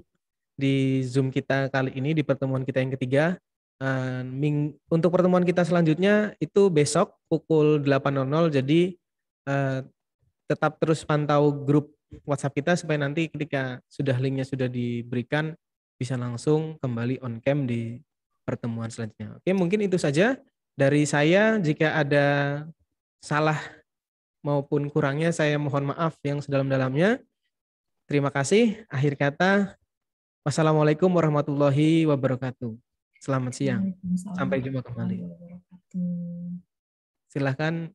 di Zoom kita kali ini, di pertemuan kita yang ketiga. Untuk pertemuan kita selanjutnya itu besok pukul 8.00, jadi tetap terus pantau grup WhatsApp kita supaya nanti ketika linknya sudah diberikan bisa langsung kembali on cam di pertemuan selanjutnya. Oke, mungkin itu saja dari saya. Jika ada salah maupun kurangnya saya mohon maaf yang sedalam-dalamnya. Terima kasih. Akhir kata, wassalamualaikum warahmatullahi wabarakatuh. Selamat siang. Sampai jumpa kembali. Silahkan